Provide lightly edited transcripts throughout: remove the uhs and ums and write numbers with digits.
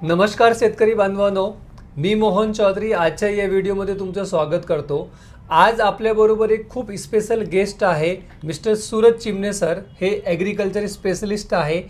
नमस्कार शेतकरी बांधवांनो, मी मोहन चौधरी आजच्या या व्हिडिओमध्ये तुमचं स्वागत करतो। आज आपल्याबरोबर एक खूप स्पेशल गेस्ट आहे, मिस्टर सूरज चिमणे सर। हे ॲग्रिकल्चर स्पेशलिस्ट आहे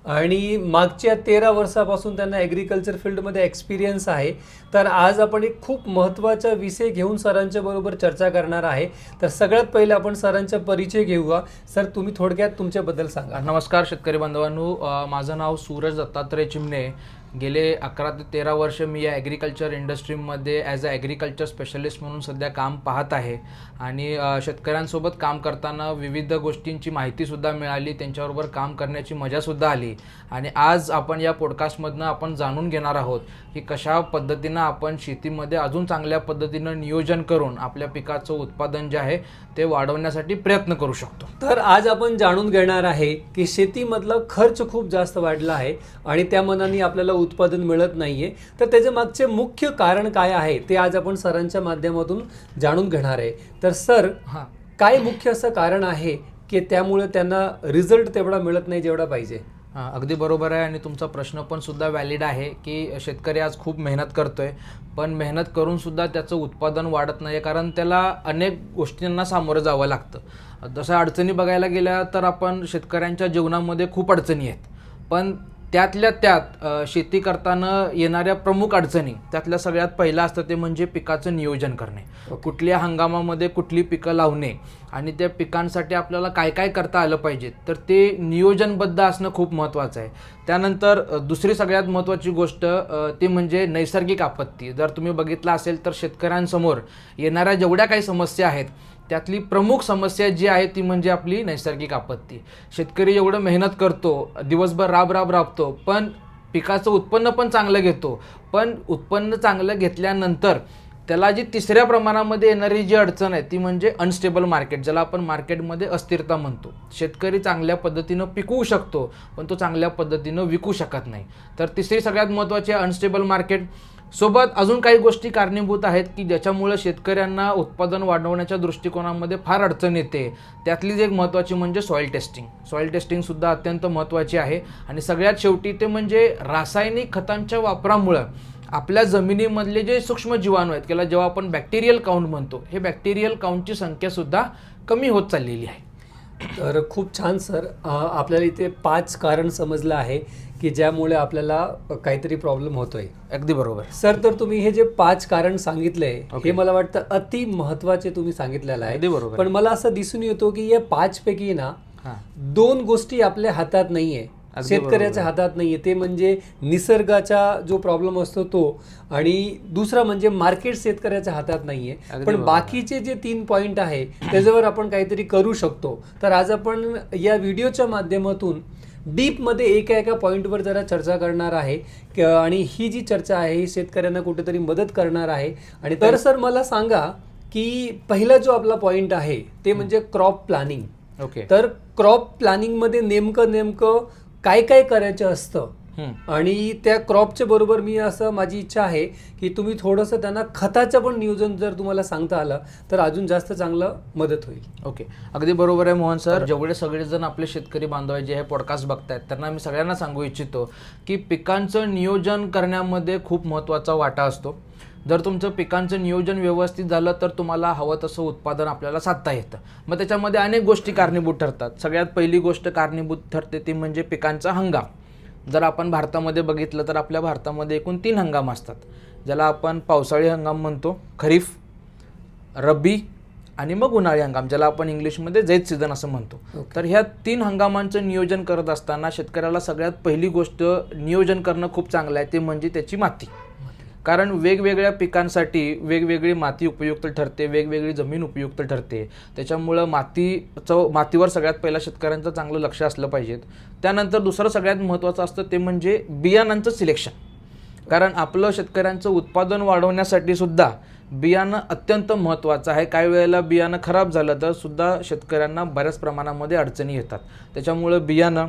आणि मागच्या 13 वर्षापासून त्यांना ॲग्रिकल्चर फील्डमध्ये एक्सपिरियन्स आहे। तर आज आपण एक खूप महत्त्वाचा विषय घेऊन सरांच्या बरोबर चर्चा करणार आहे। तर सगळ्यात पहिले आपण सरांचा परिचय घेऊया। सर, तुम्ही थोडक्यात तुमच्याबद्दल सांगा। नमस्कार शेतकरी बांधवांनो, माझं नाव सूरज दत्तात्रय चिमणे। गेले 11 ते 13 वर्ष मी या ॲग्रिकल्चर इंडस्ट्रीमध्ये ॲज अ ॲग्रिकल्चर स्पेशलिस्ट म्हणून सध्या काम पाहत आहे आणि शेतकऱ्यांसोबत काम करताना विविध गोष्टींची माहितीसुद्धा मिळाली, त्यांच्याबरोबर काम करण्याची मजासुद्धा आली। आणि आज आपण या पॉडकास्टमधनं आपण जाणून घेणार आहोत की कशा पद्धतीनं आपण शेतीमध्ये अजून चांगल्या पद्धतीनं नियोजन करून आपल्या पिकाचं उत्पादन जे आहे ते वाढवण्यासाठी प्रयत्न करू शकतो। तर आज आपण जाणून घेणार आहे की शेतीमधला खर्च खूप जास्त वाढला आहे आणि त्या मनाने आपल्याला उत्पादन मिळत नाहीये। तर त्याच्या मागचे मुख्य कारण काय आहे ते आज आपण सरांच्या माध्यमातून जाणून घेणार आहे। तर सर, काय मुख्य असं कारण आहे की त्यामुळे त्यांना रिझल्ट तेवढा मिळत नाही जेवढा पाहिजे? अगदी बरोबर आहे आणि तुमचा प्रश्न पण सुद्धा व्हॅलिड आहे की शेतकरी आज खूप मेहनत करतोय, पण मेहनत करून सुद्धा त्याचं उत्पादन वाढत नाही, कारण त्याला अनेक गोष्टींना सामोरं जावं लागतं। जसं अडचणी बघायला गेल्या तर आपण शेतकऱ्यांच्या जीवनामध्ये खूप अडचणी आहेत, पण त्यातल्या त्यात शेती करताना येणाऱ्या प्रमुख अडचणी त्यातल्या सगळ्यात पहिलं असतं ते म्हणजे पिकाचं नियोजन करणे। कुठल्या हंगामामध्ये कुठली पिकं लावणे आणि त्या पिकांसाठी आपल्याला काय काय करता आलं पाहिजे, तर ते नियोजनबद्ध असणं खूप महत्त्वाचं आहे। त्यानंतर दुसरी सगळ्यात महत्त्वाची गोष्ट ती म्हणजे नैसर्गिक आपत्ती। जर तुम्ही बघितलं असेल तर शेतकऱ्यांसमोर येणाऱ्या जेवढ्या काही समस्या आहेत त्यातली प्रमुख समस्या जी आहे ती म्हणजे आपली नैसर्गिक आपत्ती। शेतकरी एवढं मेहनत करतो, दिवसभर राबतो, पण पिकाचं उत्पन्न पण चांगलं घेतो, पण उत्पन्न चांगलं घेतल्यानंतर त्याला जी तिसऱ्या प्रमाणामध्ये येणारी जी अडचण आहे ती म्हणजे अनस्टेबल मार्केट, ज्याला आपण मार्केटमध्ये अस्थिरता म्हणतो। शेतकरी चांगल्या पद्धतीनं पिकवू शकतो पण तो चांगल्या पद्धतीनं विकू शकत नाही। तर तिसरी सगळ्यात महत्त्वाची आहे अनस्टेबल मार्केट। सोबत अजून काही गोष्टी कारणीभूत आहेत की ज्याच्यामुळे शेतकऱ्यांना उत्पादन वाढवण्याच्या दृष्टिकोनामध्ये फार अडचण येते। त्यातलीच एक महत्त्वाची म्हणजे सॉईल टेस्टिंगसुद्धा अत्यंत महत्त्वाची आहे। आणि सगळ्यात शेवटी ते म्हणजे रासायनिक खतांच्या वापरामुळं आपल्या जमिनीमधले जे सूक्ष्म जीवाणू आहेत त्याला जेव्हा आपण बॅक्टेरियल काउंट म्हणतो, हे बॅक्टेरियल काउंटची संख्यासुद्धा कमी होत चाललेली आहे। तर खूप छान सर, आपल्याला इथे 5 कारण समजलं आहे की ज्यामुळे आपल्याला काहीतरी प्रॉब्लेम होतोय। अगदी बरोबर सर, तर तुम्ही हे जे 5 कारण सांगितले हे मला वाटतं अति महत्त्वाचे तुम्ही सांगितलेलं आहे। अगदी बरोबर। पण मला असं दिसून येतो की या 5 पैकी ना 2 गोष्टी आपल्या हातात नाहीये, शेतकऱ्याच्या हातात नाहीये। ते म्हणजे निसर्गाचा जो प्रॉब्लेम असतो तो, आणि दुसरा म्हणजे मार्केट शेतकऱ्याच्या हातात नाहीये। पण बाकीचे जे 3 पॉईंट आहे त्याच्यावर आपण काहीतरी करू शकतो। तर आज आपण या व्हिडिओच्या माध्यमातून डीपमध्ये एका पॉईंटवर जरा चर्चा करणार आहे आणि ही जी चर्चा आहे ही शेतकऱ्यांना कुठेतरी मदत करणार आहे। आणि तर सर मला सांगा की पहिला जो आपला पॉईंट आहे ते म्हणजे क्रॉप प्लॅनिंग। तर क्रॉप प्लॅनिंगमध्ये नेमकं काय काय करायचं असतं आणि त्या क्रॉपच्या बरोबर मी असं माझी इच्छा आहे की तुम्ही थोडंसं त्यांना खताचं पण नियोजन जर तुम्हाला सांगता आलं तर अजून जास्त चांगलं मदत होईल। अगदी बरोबर आहे मोहन सर। जेवढे सगळेजण आपले शेतकरी बांधव जे हे पॉडकास्ट बघतायत त्यांना मी सगळ्यांना सांगू इच्छितो की पिकांचं नियोजन करण्यामध्ये खूप महत्त्वाचा वाटा असतो। जर तुमचं पिकांचं नियोजन व्यवस्थित झालं तर तुम्हाला हवं तसं उत्पादन आपल्याला साधता येतं। मग त्याच्यामध्ये अनेक गोष्टी कारणीभूत ठरतात। सगळ्यात पहिली गोष्ट कारणीभूत ठरते ती म्हणजे पिकांचा हंगाम। जर आपण भारतामध्ये बघितलं तर आपल्या भारतामध्ये एकूण 3 हंगाम असतात, ज्याला आपण पावसाळी हंगाम म्हणतो, खरीफ, रब्बी आणि मग उन्हाळी हंगाम, ज्याला आपण इंग्लिशमध्ये जैद सीझन असं म्हणतो। तर ह्या 3 हंगामांचं नियोजन करत असताना शेतकऱ्याला सगळ्यात पहिली गोष्ट नियोजन करणं खूप चांगलं आहे ते म्हणजे त्याची माती। कारण वेगवेगळ्या पिकांसाठी वेगवेगळी माती उपयुक्त ठरते, वेगवेगळी जमीन उपयुक्त ठरते। त्याच्यामुळं मातीवर सगळ्यात पहिला शेतकऱ्यांचं चांगलं लक्ष असलं पाहिजे। त्यानंतर दुसरं सगळ्यात महत्त्वाचं असतं ते म्हणजे बियाणांचं सिलेक्शन। कारण आपलं शेतकऱ्यांचं उत्पादन वाढवण्यासाठी सुद्धा बियाणं अत्यंत महत्त्वाचं आहे। काही वेळेला बियाणं खराब झालं तर सुद्धा शेतकऱ्यांना बऱ्याच प्रमाणामध्ये अडचणी येतात। त्याच्यामुळं बियाणं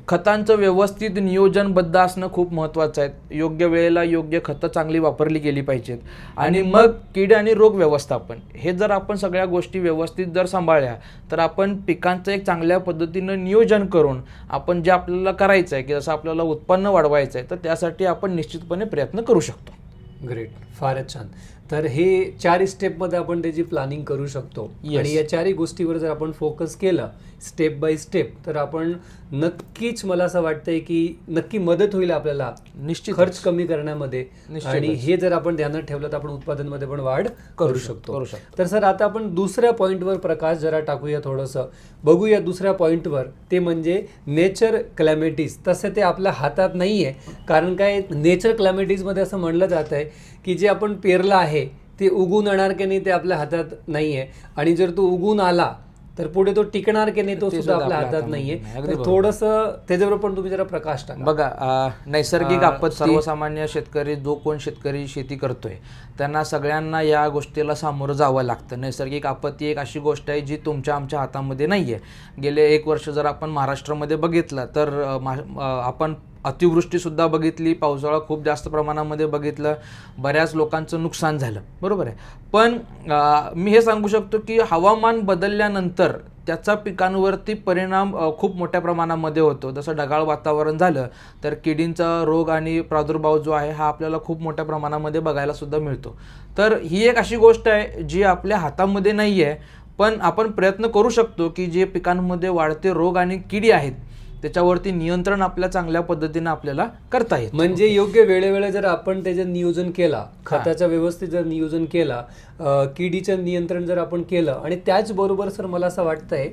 खतांचं व्यवस्थित नियोजनबद्ध असणं खूप महत्त्वाचं आहे. योग्य वेळेला योग्य खतं चांगली वापरली गेली पाहिजेत. आणि मग कीड आणि रोग व्यवस्थापन, हे जर आपण सगळ्या गोष्टी व्यवस्थित जर सांभाळल्या तर आपण पिकांचं एक चांगल्या पद्धतीनं नियोजन करून आपण जे आपल्याला करायचं आहे की जसं आपल्याला उत्पन्न वाढवायचं आहे तर त्यासाठी आपण निश्चितपणे प्रयत्न करू शकतो. ग्रेट, फारच छान. तर हे 4 स्टेपमध्ये आपण त्याची प्लॅनिंग करू शकतो. Yes. आणि या 4 गोष्टीवर जर आपण फोकस केलं स्टेप बाय स्टेप तर आपण नक्कीच, मला असं वाटतंय की नक्की मदत होईल आपल्याला निश्चित खर्च कमी करण्यामध्ये. निश्चितच. आणि हे जर आपण ध्यानात ठेवलं तर आपण उत्पादनमध्ये पण वाढ करू शकतो. शकतो. तर सर आता आपण दुसऱ्या पॉईंटवर प्रकाश जरा टाकूया, थोडंसं बघूया दुसऱ्या पॉईंटवर. ते म्हणजे नेचर क्लॅमिटीज. तसं ते आपल्या हातात नाही आहे, कारण काय नेचर क्लॅमिटीजमध्ये असं म्हणलं जात आहे की जे आपण पेरलं आहे ते उगून येणार की नाही ते आपल्या हातात नाही आहे. आणि जर तो उगून आला तर पुढे तो टिकणार की नाही तो सुद्धा आपल्या हातात नाहीये. तर थोडंसं त्याच्यावर पण तुम्ही जरा प्रकाश टाका. बघा, नैसर्गिक आपत्ती, सर्वसामान्य शेतकरी, जो कोण शेतकरी शेती करतोय त्यांना सगळ्यांना या गोष्टीला सामोरं जावं लागतं. नैसर्गिक आपत्ती एक अशी गोष्ट आहे जी तुमच्या आमच्या हातामध्ये नाही आहे. गेले 1 वर्ष जर आपण महाराष्ट्रामध्ये बघितलं तर आपण अतिवृष्टीसुद्धा बघितली, पावसाळा खूप जास्त प्रमाणामध्ये बघितलं, बऱ्याच लोकांचं नुकसान झालं, बरोबर आहे. पण मी हे सांगू शकतो की हवामान बदलल्यानंतर त्याचा पिकांवरती परिणाम खूप मोठ्या प्रमाणामध्ये होतो. जसं ढगाळ वातावरण झालं तर किडींचा रोग आणि प्रादुर्भाव जो आहे हा आपल्याला खूप मोठ्या प्रमाणामध्ये बघायला सुद्धा मिळतो. तर ही एक अशी गोष्ट आहे जी आपल्या हातामध्ये नाही आहे, पण आपण प्रयत्न करू शकतो की जे पिकांमध्ये वाढते रोग आणि किडी आहेत त्याच्यावरती नियंत्रण आपल्या चांगल्या पद्धतीने आपल्याला करता येईल. म्हणजे योग्य वेळेवेळी जर आपण त्याचं नियोजन केला, खताचं व्यवस्थित जर नियोजन केला, किडीचं नियंत्रण जर आपण केलं, आणि त्याचबरोबर सर मला असं वाटतंय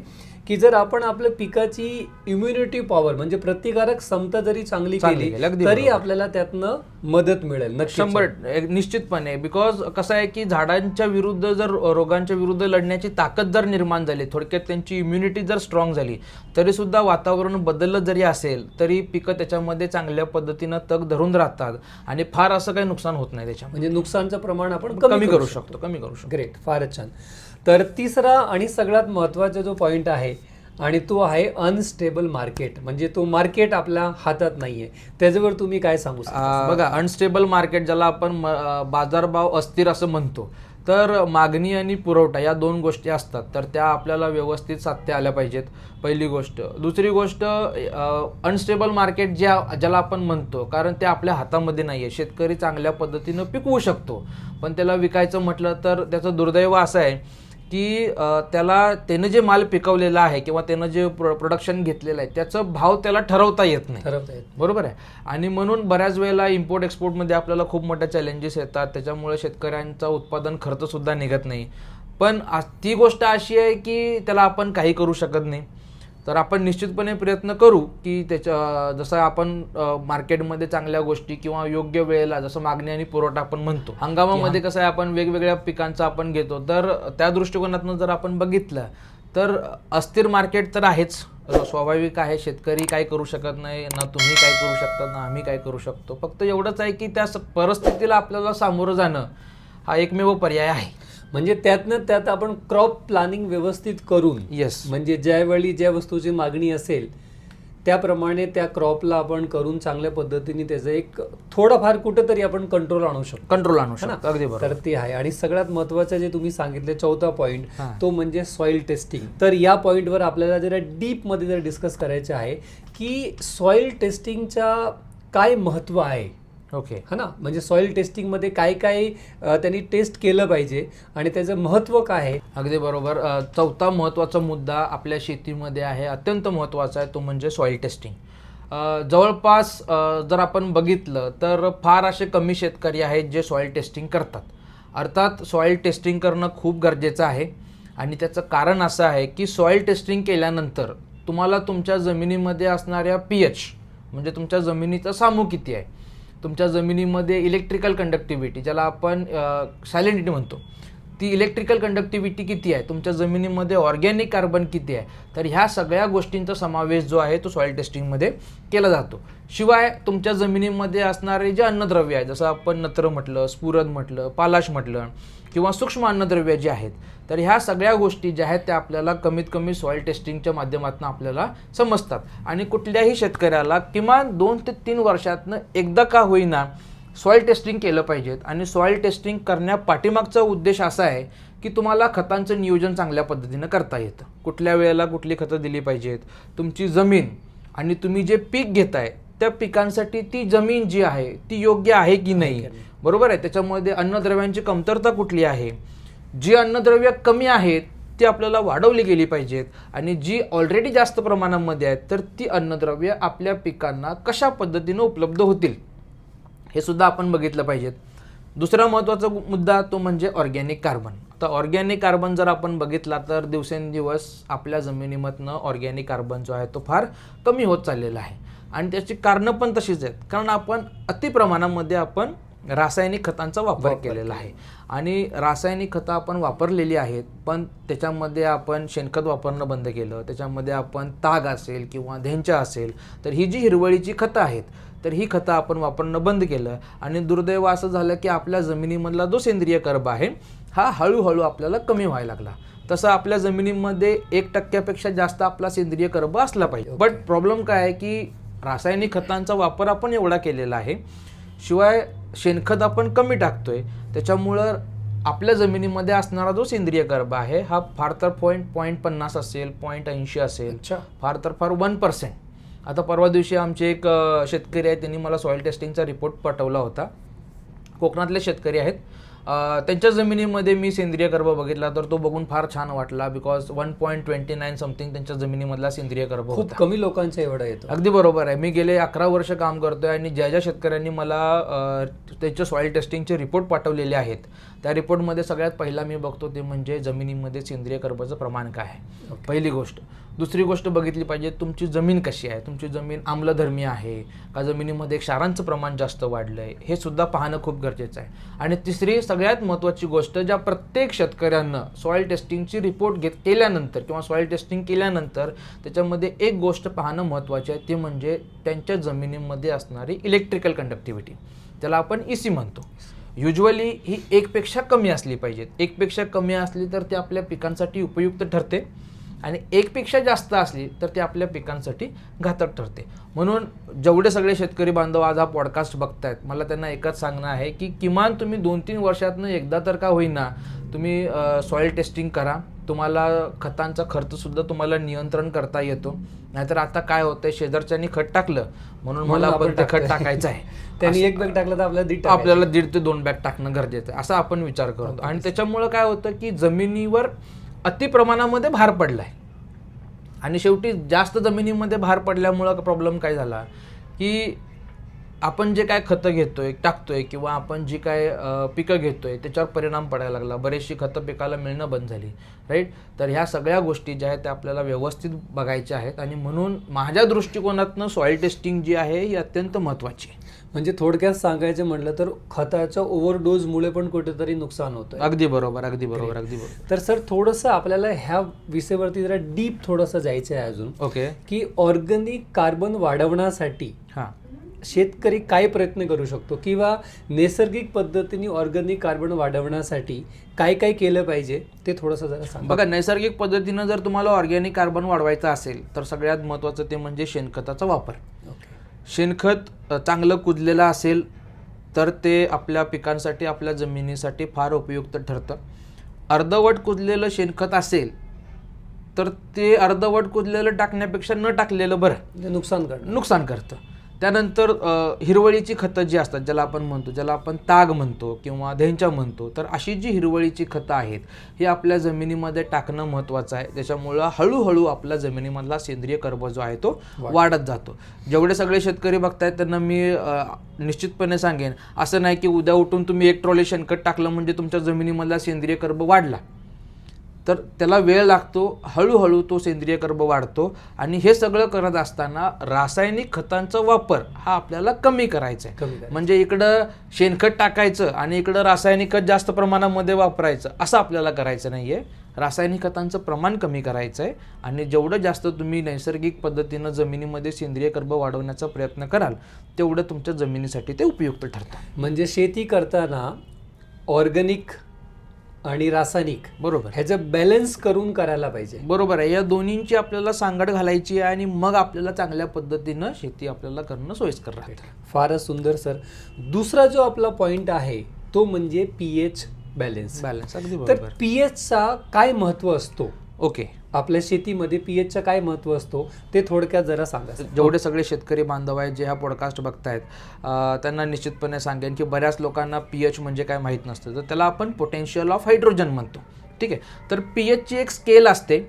की जर आपण आपल्या पिकाची इम्युनिटी पॉवर म्हणजे प्रतिकारक क्षमता जरी चांगली केली तरी आपल्याला त्यातनं मदत मिळेल. 100% निश्चितपणे. बिकॉज कसं आहे की झाडांच्या विरुद्ध जर रोगांच्या विरुद्ध लढण्याची ताकद जर निर्माण झाली, थोडक्यात त्यांची इम्युनिटी जर स्ट्रॉंग झाली, तरी सुद्धा वातावरण बदललं जरी असेल तरी पिकं त्याच्यामध्ये चांगल्या पद्धतीनं तग धरून राहतात आणि फार असं काही नुकसान होत नाही त्याच्या. म्हणजे नुकसानचं प्रमाण आपण कमी करू शकतो. ग्रेट, फारच छान. तर तिसरा आणि सगळ्यात महत्त्वाचा जो पॉईंट आहे आणि तो आहे अनस्टेबल मार्केट. म्हणजे तो मार्केट आपल्या हातात नाहीये, त्याच्यावर तुम्ही काय सांगू शकता? बघा, अनस्टेबल मार्केट ज्याला आपण बाजारभाव अस्थिर असं म्हणतो, तर मागणी आणि पुरवठा या 2 गोष्टी असतात, तर त्या आपल्याला व्यवस्थित साधता आल्या पाहिजेत, पहिली गोष्ट. दुसरी गोष्ट, अनस्टेबल मार्केट ज्याला आपण म्हणतो, कारण ते आपल्या हातामध्ये नाही आहे. शेतकरी चांगल्या पद्धतीनं पिकवू शकतो, पण त्याला विकायचं म्हटलं तर त्याचं दुर्दैव असं आहे की त्यानं जे माल पिकवलेला आहे किंवा त्यानं जे प्रोडक्शन घेतलेलं आहे त्याचं भाव त्याला ठरवता येत नाही, बरोबर आहे. आणि म्हणून बऱ्याच वेळेला इम्पोर्ट एक्सपोर्टमध्ये आपल्याला खूप मोठ्या चॅलेंजेस येतात, त्याच्यामुळे शेतकऱ्यांचा उत्पादन खर्च सुद्धा निघत नाही. पण ती गोष्ट अशी आहे की त्याला आपण काही करू शकत नाही. तर आपण निश्चितपणे प्रयत्न करू की जसं आपण मार्केटमध्ये चांगल्या गोष्टी किंवा योग्य वेळेला, जसं मागणी आणि पुरवठा आपण म्हणतो, हंगामामध्ये कसं आहे आपण वेगवेगळ्या पिकांचं आपण घेतो, तर त्या दृष्टिकोनातून जर आपण बघितलं तर अस्थिर मार्केट तर आहेच, स्वाभाविक आहे. शेतकरी काय करू शकत नाही, ना तुम्ही काय करू शकता, ना आम्ही काय करू शकतो. फक्त एवढंच आहे की त्या परिस्थितीला आपल्याला सामोरं जाणं हा एकमेव पर्याय आहे. म्हणजे त्यात आपण क्रॉप प्लॅनिंग व्यवस्थित करून, म्हणजे ज्यावेळी ज्या वस्तूची मागणी असेल त्याप्रमाणे त्या क्रॉपला आपण करून चांगल्या पद्धतीने त्याचं एक थोडंफार कुठेतरी आपण कंट्रोल आणू शकतो. अगदी बरोबर. तर ते आहे. आणि सगळ्यात महत्त्वाचं जे तुम्ही सांगितले 4था पॉईंट, तो म्हणजे सॉइल टेस्टिंग. तर या पॉईंटवर आपल्याला जरा डीपमध्ये जर डिस्कस करायचं आहे की सॉइल टेस्टिंगचा काय महत्त्व आहे. ओके, हा ना, म्हणजे सॉइल टेस्टिंगमध्ये काय काय त्यांनी टेस्ट केलं पाहिजे आणि त्याचं महत्त्व काय आहे. अगदी बरोबर. 4था महत्त्वाचा मुद्दा आपल्या शेतीमध्ये आहे, अत्यंत महत्त्वाचा आहे, तो म्हणजे सॉइल टेस्टिंग. जवळपास जर आपण बघितलं तर फार असे कमी शेतकरी आहेत जे सॉइल टेस्टिंग करतात. अर्थात सॉइल टेस्टिंग करणं खूप गरजेचं आहे आणि त्याचं कारण असं आहे की सॉइल टेस्टिंग केल्यानंतर तुम्हाला तुमच्या जमिनीमध्ये असणाऱ्या pH म्हणजे तुमच्या जमिनीचा सामू किती आहे, तुमच्या जमिनीमध्ये इलेक्ट्रिकल कंडक्टिव्हिटी ज्याला आपण सॅलिनिटी म्हणतो ती इलेक्ट्रिकल कंडक्टिव्हिटी किती आहे, तुमच्या जमिनीमध्ये ऑर्गॅनिक कार्बन किती आहे. तर ह्या सगळ्या गोष्टींचा समावेश जो आहे तो सॉईल टेस्टिंगमध्ये केला जातो. शिवाय तुमच्या जमिनीमध्ये असणारे जे अन्नद्रव्य आहे, जसं आपण नत्र म्हटलं, स्फुरद म्हटलं, पालाश म्हटलं किंवा सूक्ष्म अन्नद्रव्य जे आहेत, तर ह्या सगळ्या गोष्टी ज्या आहेत त्या आपल्याला कमीत कमी सॉईल टेस्टिंगच्या माध्यमातून आपल्याला समजतात. आणि कुठल्याही शेतकऱ्याला किमान 2 ते 3 वर्षातनं एकदा का होईना सॉईल टेस्टिंग केलं पाहिजेत. आणि सॉईल टेस्टिंग करण्यापाठीमागचा उद्देश असा आहे की तुम्हाला खतांचं नियोजन चांगल्या पद्धतीनं करता येतं. कुठल्या वेळेला कुठली खतं दिली पाहिजेत, तुमची जमीन आणि तुम्ही जे पीक घेताय त्या पिकांसाठी ती जमीन जी आहे ती योग्य आहे की नाही, बरोबर आहे. त्याच्यामध्ये अन्नद्रव्यांची कमतरता कुठली आहे, जी अन्नद्रव्य कमी आहेत ती आपल्याला वाढवली गेली पाहिजेत आणि जी ऑलरेडी जास्त प्रमाणामध्ये आहेत तर ती अन्नद्रव्य आपल्या पिकांना कशा पद्धतीनं उपलब्ध होतील हे सुद्धा आपण बघितलं पाहिजेत. दुसरा महत्त्वाचा मुद्दा तो म्हणजे ऑर्गॅनिक कार्बन. आता ऑर्गॅनिक कार्बन जर आपण बघितला तर दिवसेंदिवस आपल्या जमिनीमधनं ऑर्गॅनिक कार्बन जो आहे तो फार कमी होत चाललेला आहे. आणि त्याची कारणं पण तशीच आहेत, कारण आपण अतिप्रमाणामध्ये आपण रासायनिक खतांचा वापर केलेला आहे. आणि रासायनिक खतं आपण वापरलेली आहेत, पण त्याच्यामध्ये आपण शेणखत वापरणं बंद केलं, त्याच्यामध्ये आपण ताग असेल किंवा धेंचा असेल तर ही जी हिरवळीची खतं आहेत तर ही खतं आपण वापरणं बंद केलं. आणि दुर्दैव असं झालं की आपल्या जमिनीमधला जो सेंद्रिय कर्ब आहे हा हळूहळू आपल्याला कमी व्हायला लागला. तसं आपल्या जमिनीमध्ये 1% जास्त आपला सेंद्रिय कर्ब असला पाहिजे. बट प्रॉब्लेम काय आहे की रासायनिक खतांचा वापर आपण एवढा केलेला आहे, शिवाय शेणखत आपण कमी टाकतोय, त्याच्यामुळं आपल्या जमिनीमध्ये असणारा जो सेंद्रिय कर्ब आहे हा फार तर 0.50 असेल, 0.80 असेल, फार तर फार 1%. आता परवा दिवशी आमचे एक शेतकरी आहेत, त्यांनी मला सॉईल टेस्टिंगचा रिपोर्ट पाठवला होता. कोकणातले शेतकरी आहेत, त्यांच्या जमिनीमध्ये मी सेंद्रिय कर्ब बघितला तर तो बघून फार छान वाटला. बिकॉज 1.29 समथिंग त्यांच्या जमिनीमधला सेंद्रिय कर्ब होता. खूप कमी लोकांचा एवढा येतो. अगदी बरोबर आहे. मी गेले 11 वर्ष काम करतोय आणि ज्या ज्या शेतकऱ्यांनी मला त्यांच्या सॉईल टेस्टिंगचे रिपोर्ट पाठवलेले आहेत त्या रिपोर्टमध्ये सगळ्यात पहिला मी बघतो ते म्हणजे जमिनीमध्ये सेंद्रिय कर्बाचं प्रमाण काय आहे, पहिली गोष्ट. दुसरी गोष्ट बघितली पाहिजे तुमची जमीन कशी आहे, तुमची जमीन आम्लधर्मी आहे का, जमिनीमध्ये क्षारांचं प्रमाण जास्त वाढलं आहे, हे सुद्धा पाहणं खूप गरजेचं आहे. आणि तिसरी सगळ्यात महत्त्वाची गोष्ट ज्या प्रत्येक शेतकऱ्यांना सॉईल टेस्टिंगची रिपोर्ट केल्यानंतर किंवा सॉईल टेस्टिंग केल्यानंतर त्याच्यामध्ये एक गोष्ट पाहणं महत्त्वाची आहे, ते म्हणजे त्यांच्या जमिनीमध्ये असणारी इलेक्ट्रिकल कंडक्टिव्हिटी, त्याला आपण EC म्हणतो. युजली ही 1पेक्षा कमी असली पाहिजे. 1पेक्षा कमी असली तर ते आपल्या पिकांसाठी उपयुक्त ठरते आणि 1पेक्षा जास्त असली तर ते आपल्या पिकांसाठी घातक ठरते. म्हणून जेवढे सगळे शेतकरी बांधव आज हा पॉडकास्ट बघतायत, मला त्यांना एकच सांगणं आहे की किमान तुम्ही 2-3 वर्षातनं एकदा तर का होईना तुम्ही सॉईल टेस्टिंग करा. तुम्हाला खतांचा खर्चसुद्धा तुम्हाला नियंत्रण करता येतो. नाहीतर आता काय होतंय, शेजारच्यांनी खत टाकलं म्हणून मला आपण ते खत टाकायचं आहे, त्यांनी 1 बॅग टाकलं तर आपल्याला 1.5 ते 2 बॅग टाकणं गरजेचं आहे, असं आपण विचार करतो. आणि त्याच्यामुळं काय होतं की जमिनीवर अतिप्रमाणामध्ये भार पडलाय. आणि शेवटी जास्त जमिनीमध्ये भार पडल्यामुळं प्रॉब्लेम काय झाला की आपण जे काय खतं घेतोय टाकतोय किंवा आपण जी काय पिकं घेतोय त्याच्यावर परिणाम पडायला लागला. बरेचशी खतं पिकाला मिळणं बंद झाली, राईट. तर ह्या सगळ्या गोष्टी ज्या आहेत त्या आपल्याला व्यवस्थित बघायच्या आहेत. आणि म्हणून माझ्या दृष्टिकोनातनं सॉईल टेस्टिंग जी आहे ही अत्यंत महत्त्वाची आहे. म्हणजे थोडक्यात सांगायचं म्हटलं तर खताच्या ओव्हरडोजमुळे पण कुठेतरी नुकसान होतं. अगदी बरोबर, अगदी बरोबर, अगदी बरोबर. तर सर थोडंसं आपल्याला ह्या विषयावरती जरा डीप थोडंसं जायचं आहे अजून. ओके. की ऑर्गॅनिक कार्बन वाढवण्यासाठी शेतकरी काय प्रयत्न करू शकतो किंवा नैसर्गिक पद्धतीने ऑर्गॅनिक कार्बन वाढवण्यासाठी काय काय केलं पाहिजे ते थोडंसं जरा सांगा. बघा, नैसर्गिक पद्धतीनं जर तुम्हाला ऑर्गॅनिक कार्बन वाढवायचं असेल तर सगळ्यात महत्त्वाचं ते म्हणजे शेणखताचा वापर. शेणखत चांगलं कुजलेलं असेल तर ते आपल्या पिकांसाठी, आपल्या जमिनीसाठी फार उपयुक्त ठरतं. अर्धवट कुजलेलं शेणखत असेल तर ते अर्धवट कुजलेलं टाकण्यापेक्षा न टाकलेलं बरं, नुकसान करतं. त्यानंतर हिरवळीची खतं जी असतात, ज्याला आपण म्हणतो, ज्याला आपण ताग म्हणतो किंवा धेंचा म्हणतो, तर अशी जी हिरवळीची खतं आहेत ही आपल्या जमिनीमध्ये टाकणं महत्त्वाचं आहे. त्याच्यामुळं हळूहळू आपल्या जमिनीमधला सेंद्रिय कर्ब जो आहे तो वाढत जातो. जेवढे सगळे शेतकरी बघतायत त्यांना मी निश्चितपणे सांगेन, असं नाही की उद्या उठून तुम्ही 1 ट्रॉली शेणखत टाकलं म्हणजे तुमच्या जमिनीमधला सेंद्रिय कर्ब वाढला. तर त्याला वेळ लागतो, हळूहळू तो सेंद्रिय कर्ब वाढतो आणि हे सगळं करत असताना रासायनिक खतांचा वापर हा आपल्याला कमी करायचा आहे. म्हणजे इकडं शेणखत टाकायचं आणि इकडं रासायनिक खत जास्त प्रमाणामध्ये वापरायचं असं आपल्याला करायचं नाहीये. रासायनिक खतांचं प्रमाण कमी करायचं आहे आणि जेवढं जास्त तुम्ही नैसर्गिक पद्धतीनं जमिनीमध्ये सेंद्रिय कर्ब वाढवण्याचा प्रयत्न कराल तेवढं तुमच्या जमिनीसाठी ते उपयुक्त ठरतं. म्हणजे शेती करताना ऑर्गॅनिक आणि रासायनिक बरोबर ह्याचं बॅलन्स करून करायला पाहिजे. बरोबर आहे. या दोन्हींची आपल्याला सांगड घालायची आहे आणि मग आपल्याला चांगल्या पद्धतीनं शेती आपल्याला करणं सोयीस्कर राहतं. फारच सुंदर सर. दुसरा जो आपला पॉइंट आहे तो म्हणजे पीएच बॅलन्स. अगदी तर बरोबर. पीएचचा काय महत्व असतो ओके, आपल्या शेतीमध्ये पीएचचा काय महत्व असतो ते थोडक्यात जरा सांगा. जेवढे सगळे शेतकरी बांधव आहेत जे हा पॉडकास्ट बघतायत त्यांना निश्चितपणे सांगेन की बऱ्याच लोकांना पीएच म्हणजे काय माहीत नसतं. तर त्याला आपण पोटेन्शियल ऑफ हायड्रोजन म्हणतो. ठीक आहे. तर पीएचची एक स्केल असते,